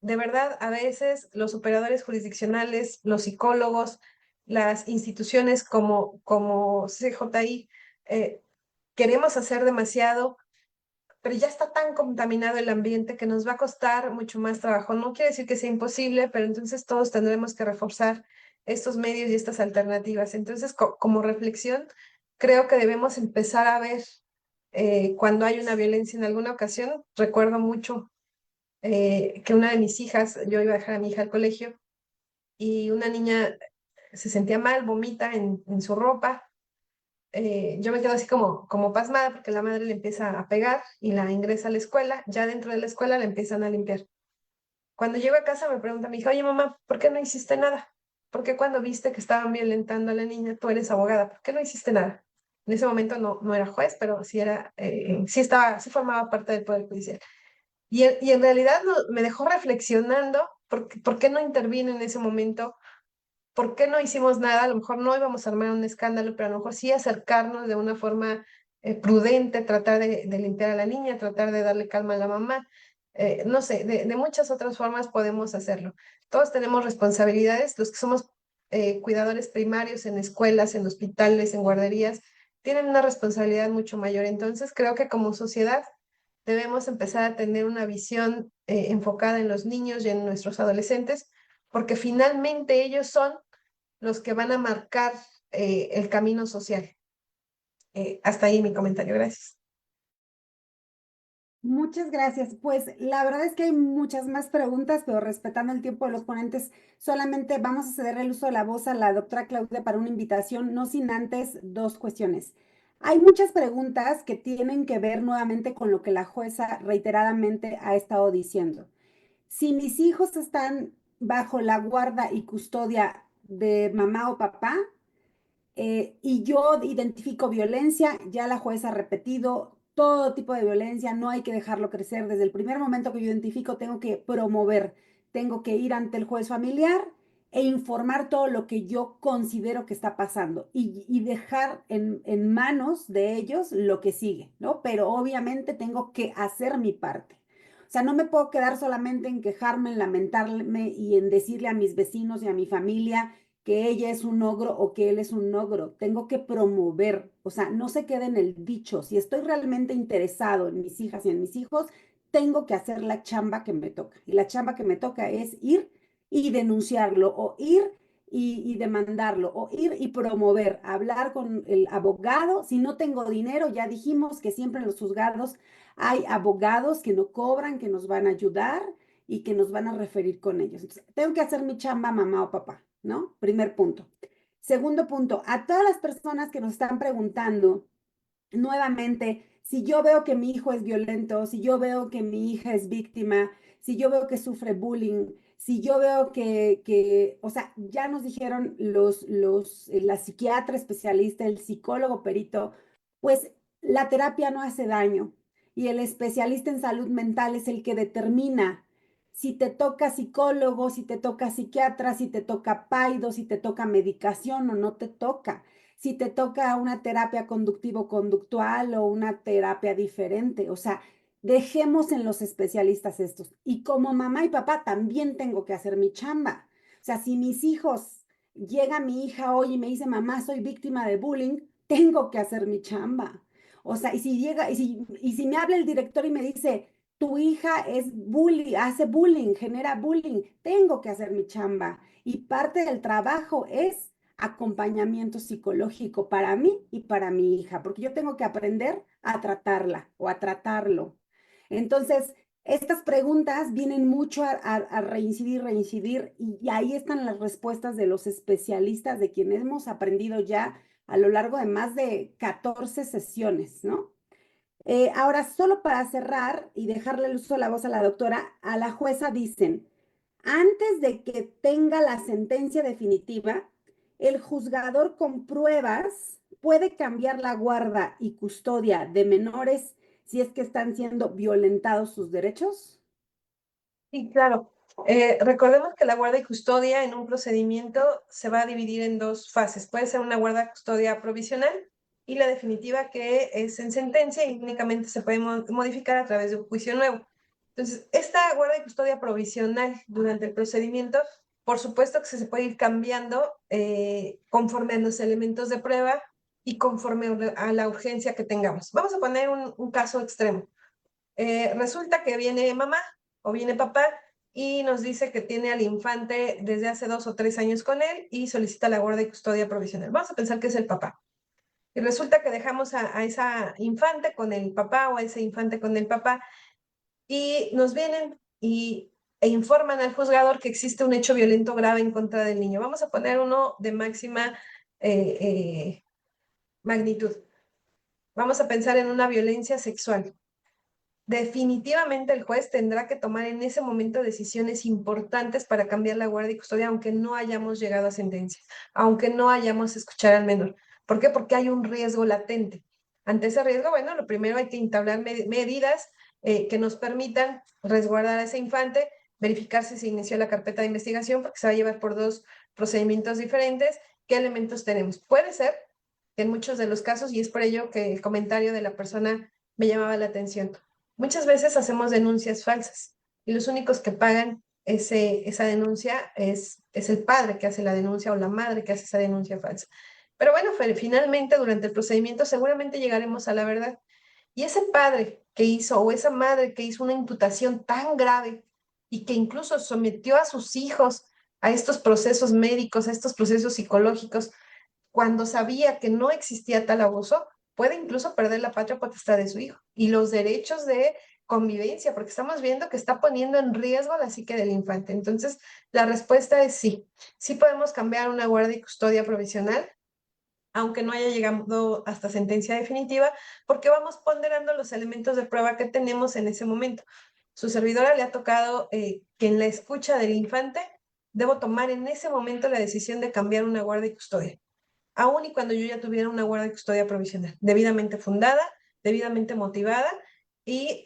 de verdad, a veces los operadores jurisdiccionales, los psicólogos, las instituciones como CJI, queremos hacer demasiado, pero ya está tan contaminado el ambiente que nos va a costar mucho más trabajo. No quiere decir que sea imposible, pero entonces todos tendremos que reforzar estos medios y estas alternativas. Entonces, como reflexión, creo que debemos empezar a ver cuando hay una violencia en alguna ocasión. Recuerdo mucho que una de mis hijas, yo iba a dejar a mi hija al colegio y una niña se sentía mal, vomita en su ropa. Yo me quedo así como pasmada porque la madre le empieza a pegar y la ingresa a la escuela. Ya dentro de la escuela la empiezan a limpiar. Cuando llego a casa me pregunta mi hija, oye mamá, ¿por qué no hiciste nada? ¿Por qué cuando viste que estaban violentando a la niña, tú eres abogada? ¿Por qué no hiciste nada? En ese momento no era juez, pero sí era, sí formaba parte del Poder Judicial. Y en realidad me dejó reflexionando por qué no intervine en ese momento. ¿Por qué no hicimos nada? A lo mejor no íbamos a armar un escándalo, pero a lo mejor sí acercarnos de una forma prudente, tratar de limpiar a la niña, tratar de darle calma a la mamá. No sé, de muchas otras formas podemos hacerlo. Todos tenemos responsabilidades, los que somos cuidadores primarios en escuelas, en hospitales, en guarderías, tienen una responsabilidad mucho mayor. Entonces, creo que como sociedad debemos empezar a tener una visión enfocada en los niños y en nuestros adolescentes, porque finalmente ellos son los que van a marcar el camino social. Hasta ahí mi comentario, gracias. Muchas gracias. Pues la verdad es que hay muchas más preguntas, pero respetando el tiempo de los ponentes, solamente vamos a ceder el uso de la voz a la doctora Claudia para una invitación, no sin antes dos cuestiones. Hay muchas preguntas que tienen que ver nuevamente con lo que la jueza reiteradamente ha estado diciendo. Si mis hijos están bajo la guarda y custodia de mamá o papá, y yo identifico violencia, ya la jueza ha repetido, todo tipo de violencia, no hay que dejarlo crecer. Desde el primer momento que yo identifico, tengo que promover, tengo que ir ante el juez familiar e informar todo lo que yo considero que está pasando y dejar en manos de ellos lo que sigue, ¿no? Pero obviamente tengo que hacer mi parte. O sea, no me puedo quedar solamente en quejarme, en lamentarme y en decirle a mis vecinos y a mi familia que ella es un ogro o que él es un ogro. Tengo que promover, o sea, no se quede en el dicho. Si estoy realmente interesado en mis hijas y en mis hijos, tengo que hacer la chamba que me toca. Y la chamba que me toca es ir y denunciarlo o ir y demandarlo o ir y promover, hablar con el abogado. Si no tengo dinero, ya dijimos que siempre en los juzgados hay abogados que no cobran, que nos van a ayudar y que nos van a referir con ellos. Entonces, tengo que hacer mi chamba, mamá o papá, ¿no? Primer punto. Segundo punto, a todas las personas que nos están preguntando, nuevamente, si yo veo que mi hijo es violento, si yo veo que mi hija es víctima, si yo veo que sufre bullying, si yo veo o sea, ya nos dijeron la psiquiatra especialista, el psicólogo perito, pues la terapia no hace daño y el especialista en salud mental es el que determina si te toca psicólogo, si te toca psiquiatra, si te toca paido, si te toca medicación o no te toca, si te toca una terapia conductivo-conductual o una terapia diferente. O sea, dejemos en los especialistas estos. Y como mamá y papá también tengo que hacer mi chamba. O sea, si mis hijos, llega mi hija hoy y me dice, mamá, soy víctima de bullying, tengo que hacer mi chamba. O sea, y si me habla el director y me dice, tu hija es bullying, hace bullying, genera bullying, tengo que hacer mi chamba. Y parte del trabajo es acompañamiento psicológico para mí y para mi hija, porque yo tengo que aprender a tratarla o a tratarlo. Entonces, estas preguntas vienen mucho a reincidir, y ahí están las respuestas de los especialistas, de quienes hemos aprendido ya a lo largo de más de 14 sesiones, ¿no? Ahora, solo para cerrar y dejarle el uso de la voz a la doctora, a la jueza dicen, antes de que tenga la sentencia definitiva, el juzgador con pruebas puede cambiar la guarda y custodia de menores si es que están siendo violentados sus derechos. Sí, claro. Recordemos que la guarda y custodia en un procedimiento se va a dividir en dos fases. Puede ser una guarda y custodia provisional y la definitiva, que es en sentencia y únicamente se puede modificar a través de un juicio nuevo. Entonces, esta guarda y custodia provisional durante el procedimiento, por supuesto que se puede ir cambiando conforme a los elementos de prueba y conforme a la urgencia que tengamos. Vamos a poner un caso extremo. Resulta que viene mamá o viene papá y nos dice que tiene al infante desde hace 2 o 3 años con él y solicita la guarda y custodia provisional. Vamos a pensar que es el papá. Y resulta que dejamos a esa infante con el papá o a ese infante con el papá y nos vienen e informan al juzgador que existe un hecho violento grave en contra del niño. Vamos a poner uno de máxima magnitud. Vamos a pensar en una violencia sexual. Definitivamente el juez tendrá que tomar en ese momento decisiones importantes para cambiar la guardia y custodia, aunque no hayamos llegado a sentencia, aunque no hayamos escuchado al menor. ¿Por qué? Porque hay un riesgo latente. Ante ese riesgo, bueno, lo primero hay que entablar medidas que nos permitan resguardar a ese infante, verificar si se inició la carpeta de investigación, porque se va a llevar por 2 procedimientos diferentes. ¿Qué elementos tenemos? Puede ser que en muchos de los casos, y es por ello que el comentario de la persona me llamaba la atención, muchas veces hacemos denuncias falsas y los únicos que pagan esa denuncia es el padre que hace la denuncia o la madre que hace esa denuncia falsa. Pero bueno, finalmente durante el procedimiento seguramente llegaremos a la verdad. Y ese padre que hizo o esa madre que hizo una imputación tan grave y que incluso sometió a sus hijos a estos procesos médicos, a estos procesos psicológicos, cuando sabía que no existía tal abuso, puede incluso perder la patria potestad de su hijo y los derechos de convivencia, porque estamos viendo que está poniendo en riesgo la psique del infante. Entonces, la respuesta es sí. Sí podemos cambiar una guardia y custodia provisional, aunque no haya llegado hasta sentencia definitiva, porque vamos ponderando los elementos de prueba que tenemos en ese momento. Su servidora le ha tocado que en la escucha del infante debo tomar en ese momento la decisión de cambiar una guardia y custodia, aun y cuando yo ya tuviera una guardia de custodia provisional, debidamente fundada, debidamente motivada y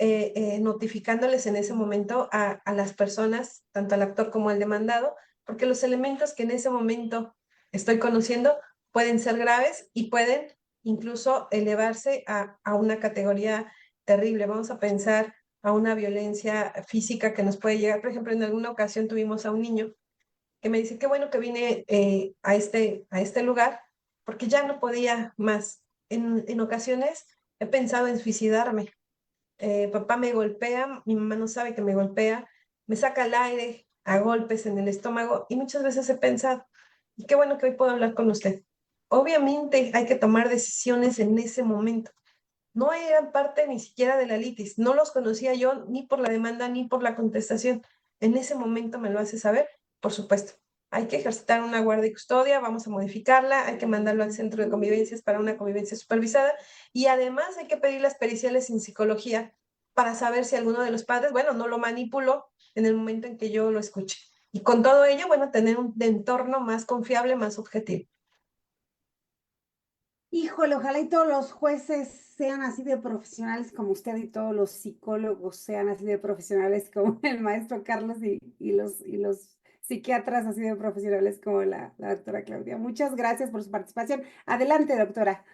notificándoles en ese momento a las personas, tanto al actor como al demandado, porque los elementos que en ese momento estoy conociendo pueden ser graves y pueden incluso elevarse a una categoría terrible. Vamos a pensar a una violencia física que nos puede llegar. Por ejemplo, en alguna ocasión tuvimos a un niño que me dice, qué bueno que vine a este lugar, porque ya no podía más. En ocasiones he pensado en suicidarme. Papá me golpea, mi mamá no sabe que me golpea, me saca el aire a golpes en el estómago y muchas veces he pensado, y qué bueno que hoy puedo hablar con usted. Obviamente hay que tomar decisiones en ese momento. No eran parte ni siquiera de la litis, no los conocía yo ni por la demanda ni por la contestación. En ese momento me lo hace saber, por supuesto. Hay que ejercitar una guardia y custodia, vamos a modificarla, hay que mandarlo al centro de convivencias para una convivencia supervisada y además hay que pedir las periciales en psicología para saber si alguno de los padres, bueno, no lo manipuló en el momento en que yo lo escuche. Y con todo ello, bueno, tener un entorno más confiable, más objetivo. Híjole, ojalá y todos los jueces sean así de profesionales como usted y todos los psicólogos sean así de profesionales como el maestro Carlos y los psiquiatras así de profesionales como la doctora Claudia. Muchas gracias por su participación. Adelante, doctora.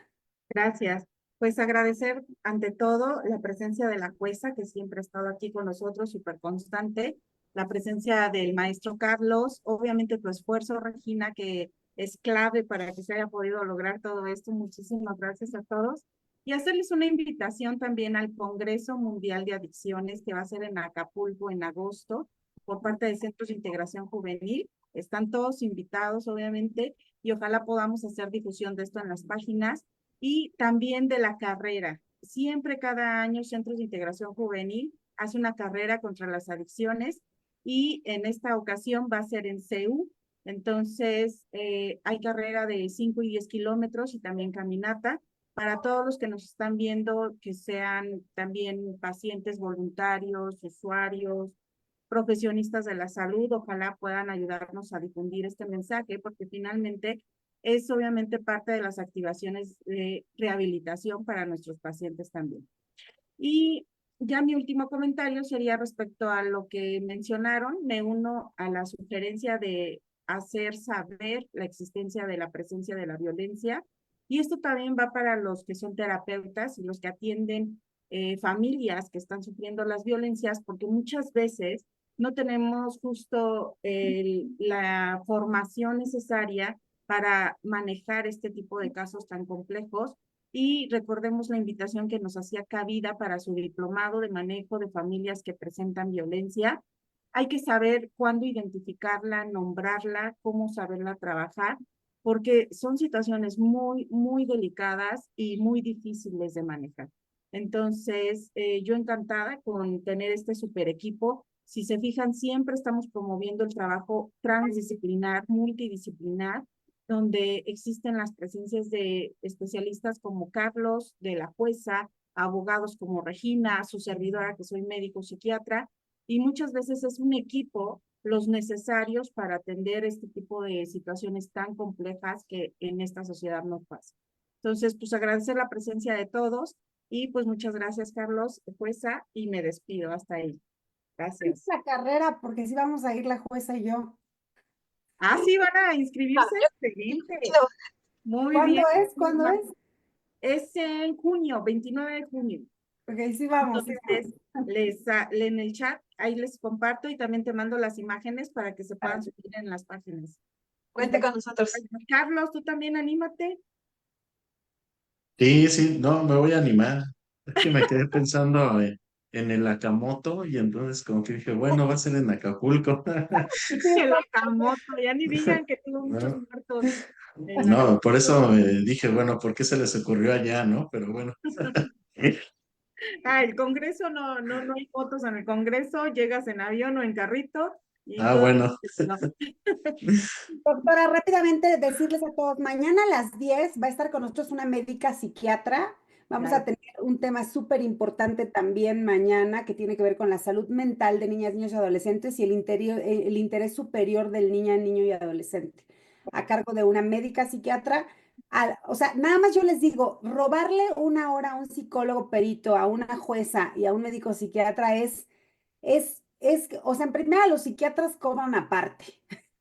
Gracias. Pues agradecer ante todo la presencia de la jueza, que siempre ha estado aquí con nosotros, súper constante, la presencia del maestro Carlos, obviamente tu esfuerzo, Regina, que es clave para que se haya podido lograr todo esto. Muchísimas gracias a todos. Y hacerles una invitación también al Congreso Mundial de Adicciones, que va a ser en Acapulco en agosto, por parte de Centros de Integración Juvenil. Están todos invitados, obviamente, y ojalá podamos hacer difusión de esto en las páginas. Y también de la carrera. Siempre cada año Centros de Integración Juvenil hace una carrera contra las adicciones y en esta ocasión va a ser en CEU. Entonces, hay carrera de 5 y 10 kilómetros y también caminata. Para todos los que nos están viendo, que sean también pacientes voluntarios, usuarios, profesionistas de la salud, ojalá puedan ayudarnos a difundir este mensaje, porque finalmente es obviamente parte de las activaciones de rehabilitación para nuestros pacientes también. Y ya mi último comentario sería respecto a lo que mencionaron. Me uno a la sugerencia de hacer saber la existencia de la presencia de la violencia. Y esto también va para los que son terapeutas y los que atienden familias que están sufriendo las violencias, porque muchas veces no tenemos justo la formación necesaria para manejar este tipo de casos tan complejos. Y recordemos la invitación que nos hacía Cabida para su diplomado de manejo de familias que presentan violencia. Hay que saber cuándo identificarla, nombrarla, cómo saberla trabajar, porque son situaciones muy, muy delicadas y muy difíciles de manejar. Entonces, yo encantada con tener este super equipo. Si se fijan, siempre estamos promoviendo el trabajo transdisciplinar, multidisciplinar, donde existen las presencias de especialistas como Carlos, de la jueza, abogados como Regina, su servidora, que soy médico psiquiatra, y muchas veces es un equipo los necesarios para atender este tipo de situaciones tan complejas que en esta sociedad nos pasa. Entonces, pues agradecer la presencia de todos y pues muchas gracias, Carlos, jueza, y me despido hasta ahí. Gracias. La carrera, porque sí vamos a ir la jueza y yo. Ah, sí, van a inscribirse. Excelente. No, Muy ¿Cuándo bien. es? ¿Cuándo es? Es en junio, 29 de junio. Ok, sí vamos. Entonces, en el chat, ahí les comparto y también te mando las imágenes para que se puedan subir en las páginas. cuente con nosotros. Carlos, tú también anímate. Sí, sí, no, me voy a animar. Es que me quedé pensando en el Akamoto y entonces como que dije, bueno, va a ser en Acapulco. El Akamoto, ya ni digan que tuvo muchos No, muertos. no, por eso dije, bueno, ¿por qué se les ocurrió allá, no? Pero bueno. El Congreso no hay fotos en el Congreso, llegas en avión o en carrito y Ah, todo. bueno. No. Doctora, rápidamente decirles a todos, mañana a las 10 va a estar con nosotros una médica psiquiatra. Vamos a tener un tema súper importante también mañana que tiene que ver con la salud mental de niñas, niños y adolescentes y el interés superior del niño y adolescente, a cargo de una médica psiquiatra. O sea, nada más yo les digo, robarle una hora a un psicólogo perito, a una jueza y a un médico psiquiatra o sea, en primera los psiquiatras cobran aparte.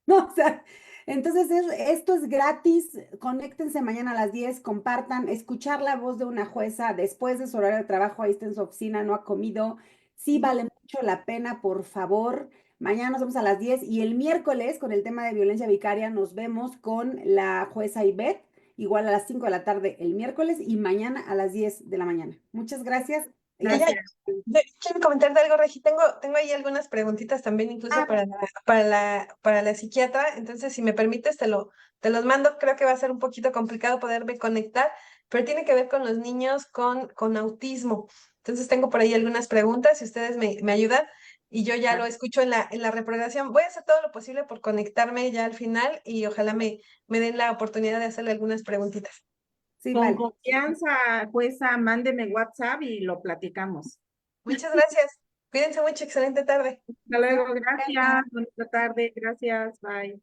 ¿No? O sea, entonces esto es gratis, conéctense mañana a las 10, compartan, escuchar la voz de una jueza después de su horario de trabajo, ahí está en su oficina, no ha comido, sí vale mucho la pena, por favor. Mañana nos vemos a las 10 y el miércoles con el tema de violencia vicaria nos vemos con la jueza Ivette, igual a las 5 de la tarde el miércoles y mañana a las 10 de la mañana. Muchas gracias. Gracias. Quiero comentarte algo, Regi. Tengo ahí algunas preguntitas también, incluso para la psiquiatra. Entonces, si me permites, te los mando. Creo que va a ser un poquito complicado poderme conectar, pero tiene que ver con los niños con autismo. Entonces, tengo por ahí algunas preguntas, si ustedes me ayudan, y yo ya lo escucho en la reprogramación. Voy a hacer todo lo posible por conectarme ya al final y ojalá me den la oportunidad de hacerle algunas preguntitas. Sí, Con vale. confianza, jueza, mándeme WhatsApp y lo platicamos. Muchas gracias. Cuídense mucho, excelente tarde. Hasta luego, gracias, bonita tarde, gracias, bye.